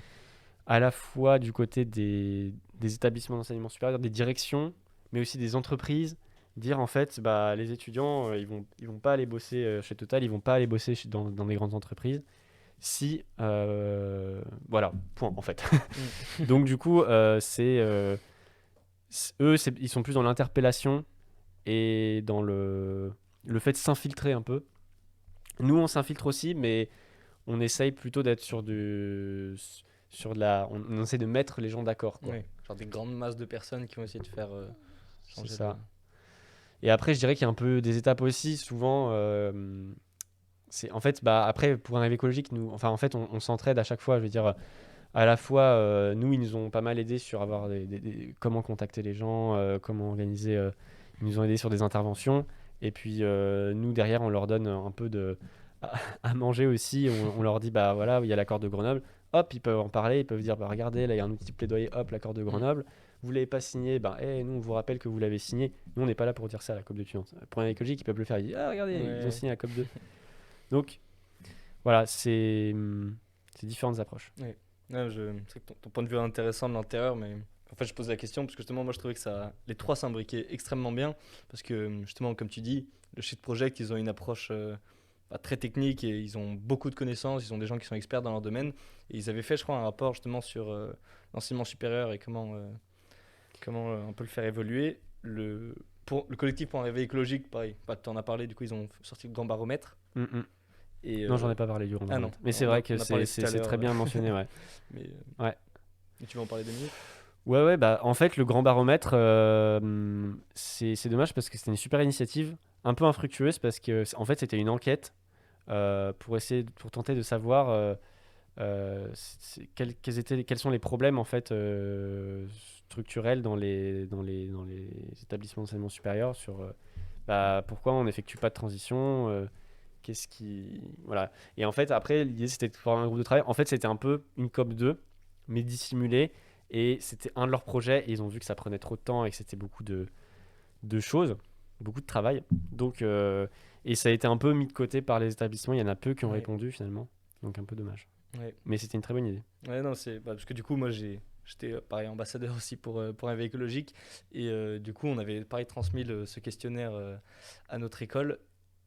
à la fois du côté des établissements d'enseignement supérieur, des directions, mais aussi des entreprises, dire en fait, bah, les étudiants, ils vont pas aller bosser chez Total, ils vont pas aller bosser dans des grandes entreprises. Si, voilà, point en fait. Mm. Donc du coup, eux, ils sont plus dans l'interpellation et dans le fait de s'infiltrer un peu. Nous, on s'infiltre aussi, mais on essaye plutôt d'être sur de la, on essaie de mettre les gens d'accord, quoi. Ouais. Genre des grandes masses de personnes qui vont essayer de faire C'est changer ça. Et après, je dirais qu'il y a un peu des étapes aussi. Souvent, c'est en fait, bah, après, pour un rêve écologique, nous, enfin, en fait, on s'entraide à chaque fois. Je veux dire, à la fois, nous, ils nous ont pas mal aidé sur avoir comment contacter les gens, comment organiser. Ils nous ont aidé sur des interventions. Et puis, nous, derrière, on leur donne un peu à manger aussi. On leur dit, bah voilà, il y a l'accord de Grenoble. Hop, ils peuvent en parler. Ils peuvent dire, bah regardez, là, il y a un petit plaidoyer. Hop, l'accord de Mm. Grenoble. Vous l'avez pas signé, bah, nous, on vous rappelle que vous l'avez signé. Nous, on n'est pas là pour dire ça à la COP d'étudiantes. Pour un écologique, ils peuvent le faire. Ils disent, ah, regardez, ils ont Ouais. signé la COP 2. Donc, voilà, c'est différentes approches. Ouais. Ouais, c'est que ton point de vue est intéressant de l'intérieur, mais en fait, je pose la question parce que justement, moi, je trouvais que les trois s'imbriquaient extrêmement bien parce que justement, comme tu dis, le Shift Project, ils ont une approche très technique et ils ont beaucoup de connaissances, ils ont des gens qui sont experts dans leur domaine et ils avaient fait, je crois, un rapport justement sur l'enseignement supérieur et comment on peut le faire évoluer. Pour le collectif pour un réveil écologique, pareil, tu en as parlé, du coup, ils ont sorti le grand baromètre Mm, mm. et Non, j'en ai pas parlé du ah non, rendement. Mais c'est vrai que on a parlé tout à c'est l'heure, très bien mentionné, ouais. mais Ouais. et tu vas en parler 2 minutes? Ouais, ouais, bah en fait, le grand baromètre, c'est dommage parce que c'était une super initiative, un peu infructueuse parce que en fait, c'était une enquête pour tenter de savoir quels sont les problèmes en fait structurels dans les établissements d'enseignement supérieur sur pourquoi on n'effectue pas de transition, qu'est-ce qui voilà. Et en fait, après, l'idée c'était de faire un groupe de travail. En fait, c'était un peu une COP 2 mais dissimulée. Et c'était un de leurs projets, et ils ont vu que ça prenait trop de temps et que c'était beaucoup de choses, beaucoup de travail. Donc, et ça a été un peu mis de côté par les établissements. Il y en a peu qui ont Ouais, répondu finalement. Donc un peu dommage. ouais. Mais c'était une très bonne idée. Ouais, non, parce que du coup, moi, j'étais pareil ambassadeur aussi pour un veille écologique. Et du coup, on avait pareil transmis ce questionnaire à notre école.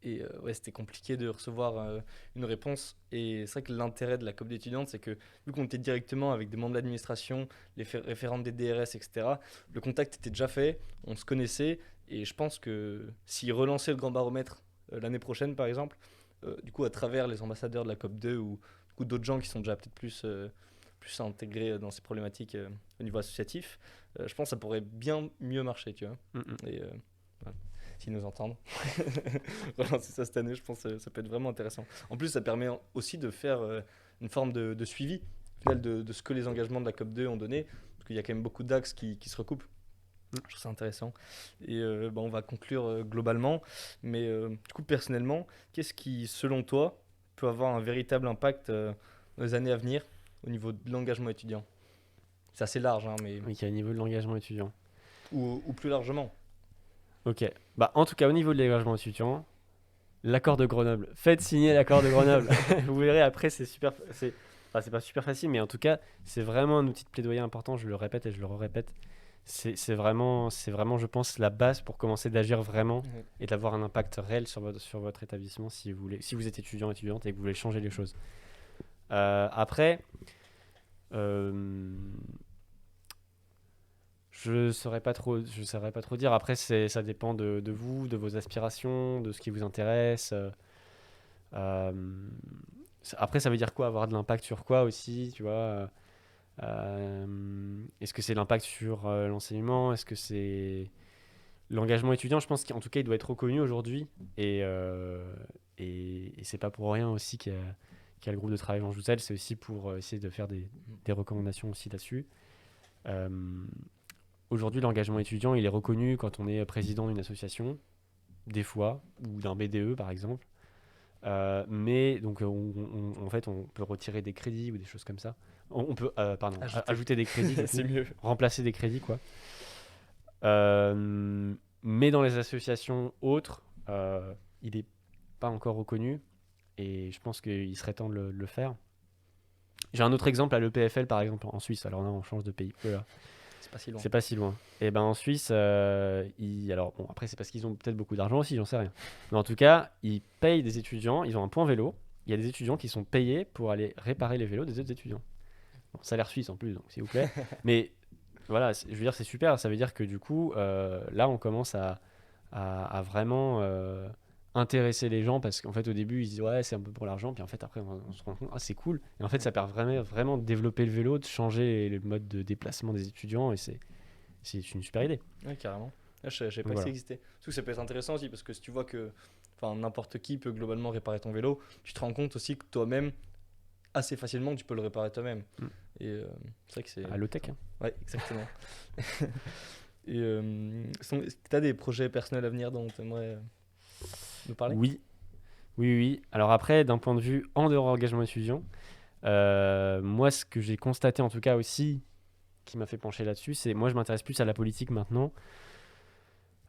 Et ouais, c'était compliqué de recevoir une réponse. Et c'est vrai que l'intérêt de la COP d'étudiante, c'est que vu qu'on était directement avec des membres de l'administration, les référentes des DRS, etc., le contact était déjà fait, on se connaissait. Et je pense que s'ils relançaient le grand baromètre l'année prochaine, par exemple, du coup, à travers les ambassadeurs de la COP2 ou du coup, d'autres gens qui sont déjà peut-être plus intégrés dans ces problématiques au niveau associatif, je pense que ça pourrait bien mieux marcher, tu vois. Mm, mm. Et voilà, s'ils nous entendent, relancer ça cette année, je pense que ça peut être vraiment intéressant. En plus, ça permet aussi de faire une forme de suivi au final, de ce que les engagements de la COP2 ont donné, parce qu'il y a quand même beaucoup d'axes qui se recoupent. Je trouve ça intéressant. Et on va conclure globalement. Mais du coup, personnellement, qu'est-ce qui, selon toi, peut avoir un véritable impact dans les années à venir au niveau de l'engagement étudiant? C'est assez large, hein, mais... Oui, qui est au niveau de l'engagement étudiant. Ou plus largement. Ok. Bah, en tout cas, au niveau de l'engagement étudiant, l'accord de Grenoble. Faites signer l'accord de Grenoble. Vous verrez, après, enfin, c'est pas super facile, mais en tout cas, c'est vraiment un outil de plaidoyer important. Je le répète et je le répète. C'est vraiment, je pense, la base pour commencer d'agir vraiment Ouais. et d'avoir un impact réel sur votre établissement si vous êtes étudiant, étudiante et que vous voulez changer les choses. Après, euh, je saurais pas trop dire. Après, ça dépend de vous, de vos aspirations, de ce qui vous intéresse. Euh, Après, ça veut dire quoi, avoir de l'impact sur quoi aussi, tu vois. Est-ce que c'est l'impact sur l'enseignement? Est-ce que c'est l'engagement étudiant? Je pense qu'en tout cas, il doit être reconnu aujourd'hui. Et c'est pas pour rien aussi qu'il y a le groupe de travail Jean Jouzel. C'est aussi pour essayer de faire des recommandations aussi là-dessus. Euh, Aujourd'hui, l'engagement étudiant, il est reconnu quand on est président d'une association, des fois, ou d'un BDE par exemple. Mais donc, en fait, on peut retirer des crédits ou des choses comme ça. On peut, pardon, ajouter des crédits, du coup, C'est mieux. remplacer des crédits, quoi. Mais dans les associations autres, il n'est pas encore reconnu et je pense qu'il serait temps de le faire. J'ai un autre exemple à l'EPFL, par exemple, en Suisse. Alors là, on change de pays. Là. C'est pas si loin. C'est pas si loin. Et ben en Suisse, alors bon, après c'est parce qu'ils ont peut-être beaucoup d'argent aussi, j'en sais rien. Mais en tout cas, ils payent des étudiants, ils ont un point vélo. Il y a des étudiants qui sont payés pour aller réparer les vélos des autres étudiants. Bon, salaire suisse en plus, donc s'il vous plaît. Mais voilà, je veux dire, c'est super. Ça veut dire que du coup, là, on commence à vraiment intéresser les gens parce qu'en fait, au début, ils disent ouais, c'est un peu pour l'argent. Puis en fait, après, on se rend compte, ah, c'est cool. Et en fait, ça permet vraiment, vraiment de développer le vélo, de changer le mode de déplacement des étudiants. Et c'est une super idée. Ouais, carrément. Ah, je savais pas que Voilà. ça existait. Surtout que ça peut être intéressant aussi parce que si tu vois que n'importe qui peut globalement réparer ton vélo, tu te rends compte aussi que toi-même, assez facilement, tu peux le réparer toi-même. Mm. Et c'est vrai que c'est. À low-tech. Hein. Ouais, exactement. Et est-ce que tu as des projets personnels à venir dont tu aimerais nous parler? Oui, oui, oui. Alors après, d'un point de vue en dehors engagement étudiant, moi, ce que j'ai constaté en tout cas aussi, qui m'a fait pencher là-dessus, c'est moi, je m'intéresse plus à la politique maintenant.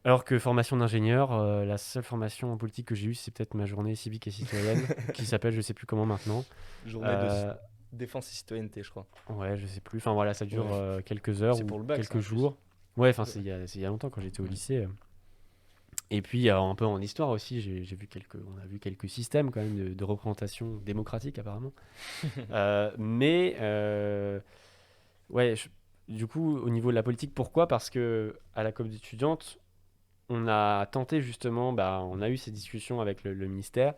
Alors que formation d'ingénieur, la seule formation en politique que j'ai eue, c'est peut-être ma journée civique et citoyenne, qui s'appelle je sais plus comment maintenant. Journée de Euh, défense et citoyenneté, je crois. ouais, je sais plus. Enfin voilà, ça dure Ouais. quelques heures C'est ou pour le bac, ça, quelques en plus. jours. Ouais, enfin c'est il y a longtemps quand j'étais au Ouais. lycée. Et puis un peu en histoire aussi, on a vu quelques systèmes quand même de représentation démocratique apparemment. Mais ouais, du coup au niveau de la politique, pourquoi? Parce que à la COP d'étudiante, on a tenté justement, on a eu ces discussions avec le ministère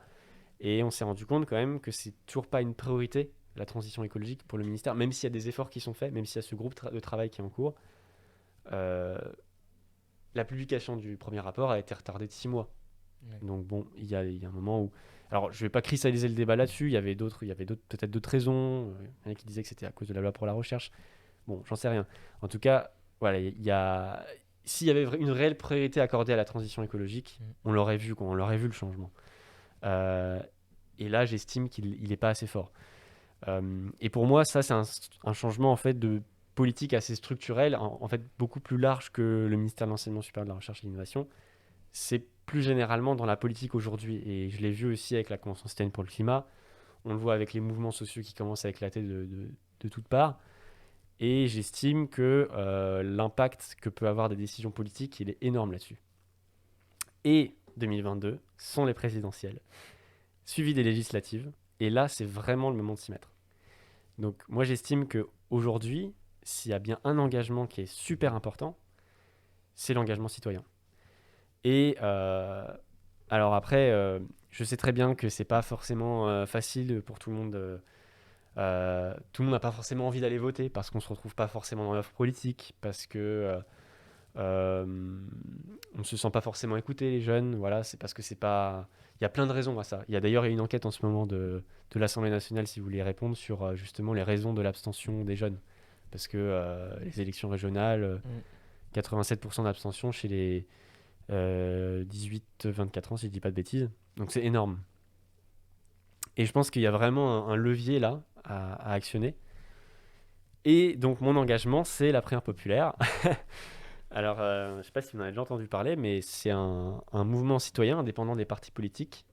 et on s'est rendu compte quand même que c'est toujours pas une priorité la transition écologique pour le ministère, même s'il y a des efforts qui sont faits, même s'il y a ce groupe de travail qui est en cours. Euh, la publication du premier rapport a été retardée de 6 mois. Ouais. Donc bon, il y a un moment où... Alors, je vais pas cristalliser le débat là-dessus, il y avait peut-être d'autres raisons. Il y en a qui disaient que c'était à cause de la loi pour la recherche. Bon, j'en sais rien. En tout cas, voilà, s'il y avait une réelle priorité accordée à la transition écologique, on l'aurait vu, quoi, on l'aurait vu le changement. Euh, et là, j'estime qu'il n'est pas assez fort. Et pour moi, ça, c'est un changement en fait de politique assez structurel, en fait beaucoup plus large que le ministère de l'Enseignement supérieur, de la Recherche et de l'Innovation. C'est plus généralement dans la politique aujourd'hui. Et je l'ai vu aussi avec la Convention citoyenne pour le climat. On le voit avec les mouvements sociaux qui commencent à éclater de toutes parts. Et j'estime que l'impact que peut avoir des décisions politiques, il est énorme là-dessus. Et 2022 sont les présidentielles, suivies des législatives. Et là, c'est vraiment le moment de s'y mettre. Donc moi, j'estime qu'aujourd'hui, s'il y a bien un engagement qui est super important, c'est l'engagement citoyen. Et Alors après, je sais très bien que c'est pas forcément facile pour tout le monde. Tout le monde n'a pas forcément envie d'aller voter parce qu'on se retrouve pas forcément dans l'offre politique, parce que on ne se sent pas forcément écouté, les jeunes. Voilà, c'est parce que c'est pas. Il y a plein de raisons à ça. Il y a d'ailleurs une enquête en ce moment de l'Assemblée nationale, si vous voulez répondre, sur justement les raisons de l'abstention des jeunes. Parce que les élections régionales, Mm. 87% d'abstention chez les 18-24 ans, si je dis pas de bêtises. Donc c'est énorme. Et je pense qu'il y a vraiment un levier là à actionner. Et donc mon engagement, c'est la primaire populaire. Alors, je ne sais pas si vous en avez déjà entendu parler, mais c'est un mouvement citoyen indépendant des partis politiques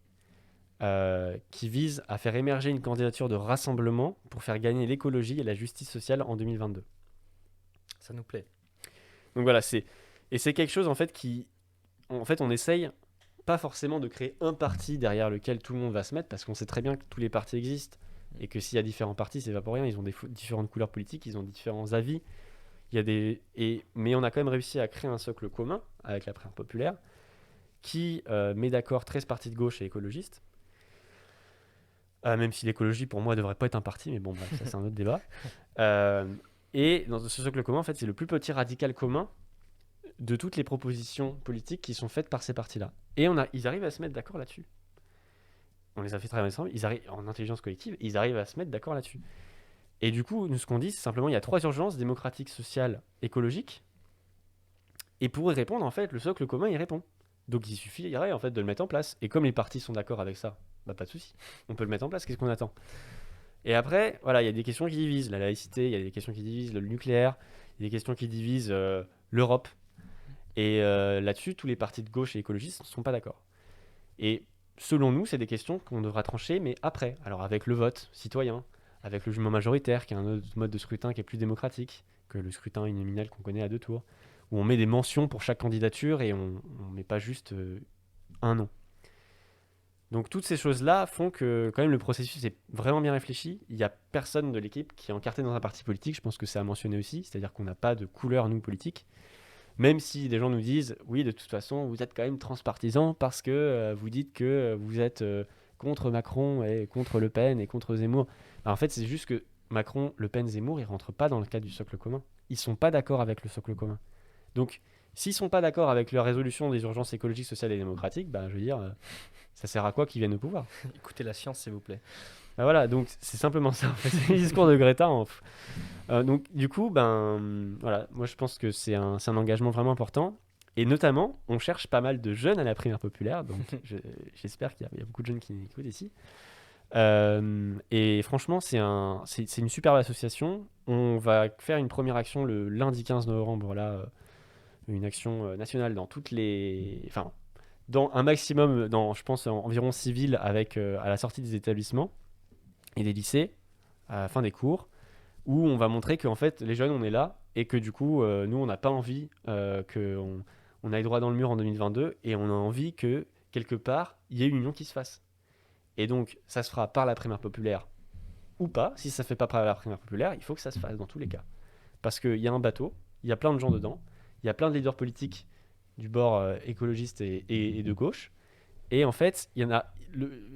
qui vise à faire émerger une candidature de rassemblement pour faire gagner l'écologie et la justice sociale en 2022. Ça nous plaît. Donc voilà, c'est quelque chose en fait on essaye pas forcément de créer un parti derrière lequel tout le monde va se mettre, parce qu'on sait très bien que tous les partis existent et que s'il y a différents partis, c'est pas pour rien. Ils ont différentes couleurs politiques, ils ont différents avis. Mais on a quand même réussi à créer un socle commun avec la primaire populaire qui met d'accord 13 partis de gauche et écologistes. Même si l'écologie, pour moi, devrait pas être un parti, mais bon, bref, ça c'est un autre débat. Et dans ce socle commun, en fait, c'est le plus petit radical commun de toutes les propositions politiques qui sont faites par ces partis-là. Et ils arrivent à se mettre d'accord là-dessus. On les a fait travailler ensemble, en intelligence collective, ils arrivent à se mettre d'accord là-dessus. Et du coup, nous, ce qu'on dit, c'est simplement il y a 3 urgences: démocratique, sociale, écologique. Et pour y répondre, en fait, le socle commun y répond. Donc il suffirait en fait de le mettre en place. Et comme les partis sont d'accord avec ça, bah pas de souci. On peut le mettre en place, qu'est-ce qu'on attend? Et après, voilà, il y a des questions qui divisent la laïcité, il y a des questions qui divisent le nucléaire, il y a des questions qui divisent l'Europe. Et là-dessus, tous les partis de gauche et écologistes ne sont pas d'accord. Et selon nous, c'est des questions qu'on devra trancher, mais après. Alors avec le vote citoyen, avec le jugement majoritaire, qui est un autre mode de scrutin qui est plus démocratique que le scrutin uninominal qu'on connaît à 2 tours, où on met des mentions pour chaque candidature et on ne met pas juste un nom. Donc toutes ces choses-là font que quand même le processus est vraiment bien réfléchi. Il n'y a personne de l'équipe qui est encarté dans un parti politique, je pense que c'est à mentionner aussi, c'est-à-dire qu'on n'a pas de couleur, nous, politique. Même si des gens nous disent, oui, de toute façon, vous êtes quand même transpartisan parce que vous dites que vous êtes contre Macron et contre Le Pen et contre Zemmour. Alors, en fait, c'est juste que Macron, Le Pen, Zemmour, ils ne rentrent pas dans le cadre du socle commun. Ils ne sont pas d'accord avec le socle commun. Donc, s'ils ne sont pas d'accord avec la résolution des urgences écologiques, sociales et démocratiques, bah, je veux dire, ça sert à quoi qu'ils viennent au pouvoir? Écoutez la science, s'il vous plaît. Bah voilà, donc c'est simplement ça, en fait. C'est le discours de Greta. Donc, du coup, voilà, moi je pense que c'est un engagement vraiment important. Et notamment, on cherche pas mal de jeunes à la primaire populaire. Donc, j'espère qu'il y a beaucoup de jeunes qui écoutent ici. Et franchement, c'est une superbe association. On va faire une première action le lundi 15 novembre, là, une action nationale dans toutes les. Enfin, dans un maximum, je pense, environ 6 villes, avec à la sortie des établissements et des lycées, à la fin des cours, où on va montrer qu'en fait, les jeunes, on est là, et que du coup, nous, on n'a pas envie qu'on aille droit dans le mur en 2022, et on a envie que, quelque part, il y ait une union qui se fasse. Et donc, ça se fera par la primaire populaire ou pas. Si ça ne se fait pas par la primaire populaire, il faut que ça se fasse dans tous les cas. Parce qu'il y a un bateau, il y a plein de gens dedans, il y a plein de leaders politiques du bord écologiste et de gauche, et en fait,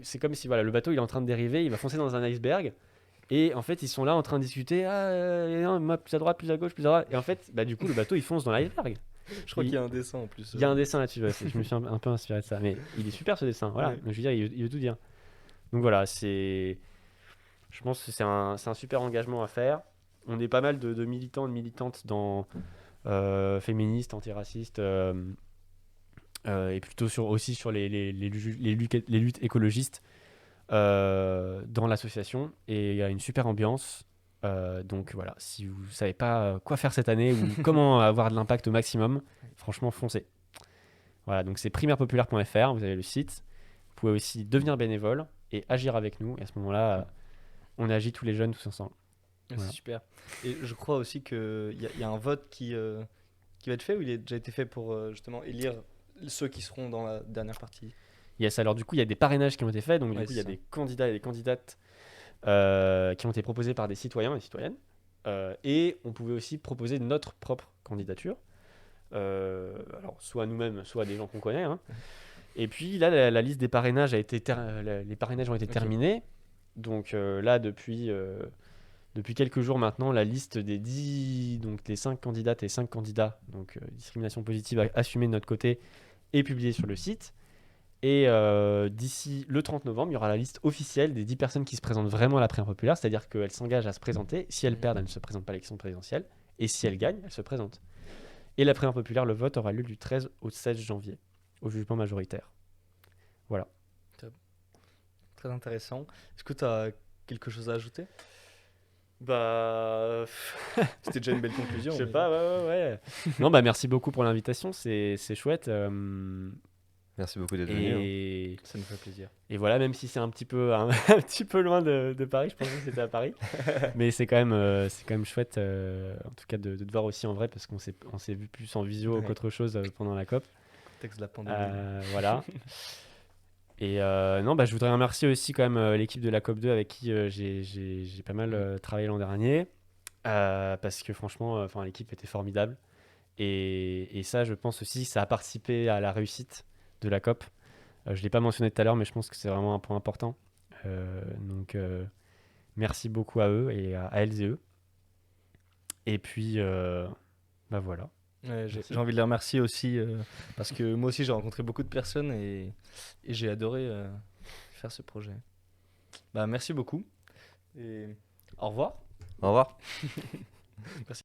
c'est comme si voilà, le bateau il est en train de dériver, il va foncer dans un iceberg. Et en fait, ils sont là en train de discuter. Moi, plus à droite, plus à gauche, plus à droite. Et en fait, du coup, le bateau, il fonce dans l'iceberg. Je crois qu'il y a un dessin en plus. Il y a un dessin là-dessus. Ouais, je me suis un peu inspiré de ça. Mais il est super ce dessin. Voilà. Ouais. Donc, je veux dire, il veut tout dire. Donc voilà, je pense que c'est un super engagement à faire. On est pas mal de militants, de militantes féministes, antiracistes. Et plutôt aussi sur les luttes écologistes dans l'association, et il y a une super ambiance. Donc voilà, si vous savez pas quoi faire cette année ou comment avoir de l'impact au maximum, franchement foncez. Voilà, donc c'est primairepopulaire.fr, vous avez le site. Vous pouvez aussi devenir bénévole et agir avec nous, et à ce moment-là, on agit tous les jeunes tous ensemble. C'est Voilà. super. Et je crois aussi qu'il y a un vote qui va être fait, ou il a déjà été fait pour justement élire ceux qui seront dans la dernière partie. Yes, alors du coup, il y a des parrainages qui ont été faits, donc du Ouais, coup, il y a c'est ça. des candidats et des candidates qui ont été proposés par des citoyens et citoyennes. Et on pouvait aussi proposer notre propre candidature. Alors, soit nous-mêmes, soit des gens qu'on connaît. Hein. Et puis là, la liste des parrainages a été les parrainages ont été Ok. terminés. Donc là, depuis quelques jours maintenant, la liste donc des 5 candidates et 5 candidats, donc discrimination positive assumée de notre côté, est publiée sur le site. Et d'ici le 30 novembre, il y aura la liste officielle des 10 personnes qui se présentent vraiment à la primaire populaire, c'est-à-dire qu'elles s'engagent à se présenter. Si elles perdent, elles ne se présentent pas à l'élection présidentielle. Et si elles gagnent, elles se présentent. Et la primaire populaire, le vote aura lieu du 13 au 16 janvier, au jugement majoritaire. Voilà. Très intéressant. Est-ce que tu as quelque chose à ajouter? Bah, C'était déjà une belle conclusion. je sais mais- pas, ouais. Non, bah merci beaucoup pour l'invitation, c'est chouette. Merci beaucoup d'être venu. Hein. Et, Ça nous fait plaisir. et voilà, même si c'est un petit peu, un petit peu loin de Paris, je pensais que c'était à Paris. Mais c'est quand même chouette, en tout cas, de te voir aussi en vrai, parce qu'on s'est vu plus en visio Ouais. qu'autre chose pendant la COP. Contexte de la pandémie. Voilà. Et non, bah, je voudrais remercier aussi quand même l'équipe de la COP2 avec qui j'ai pas mal travaillé l'an dernier. Parce que franchement, l'équipe était formidable. Et ça, je pense aussi, ça a participé à la réussite de la COP. Je ne l'ai pas mentionné tout à l'heure, mais je pense que c'est vraiment un point important. Donc, merci beaucoup à eux et à elles et eux. Et puis, bah voilà. Ouais, j'ai Merci. j'ai envie de les remercier aussi parce que moi aussi j'ai rencontré beaucoup de personnes et j'ai adoré faire ce projet. Bah, merci beaucoup et au revoir. Au revoir. Merci.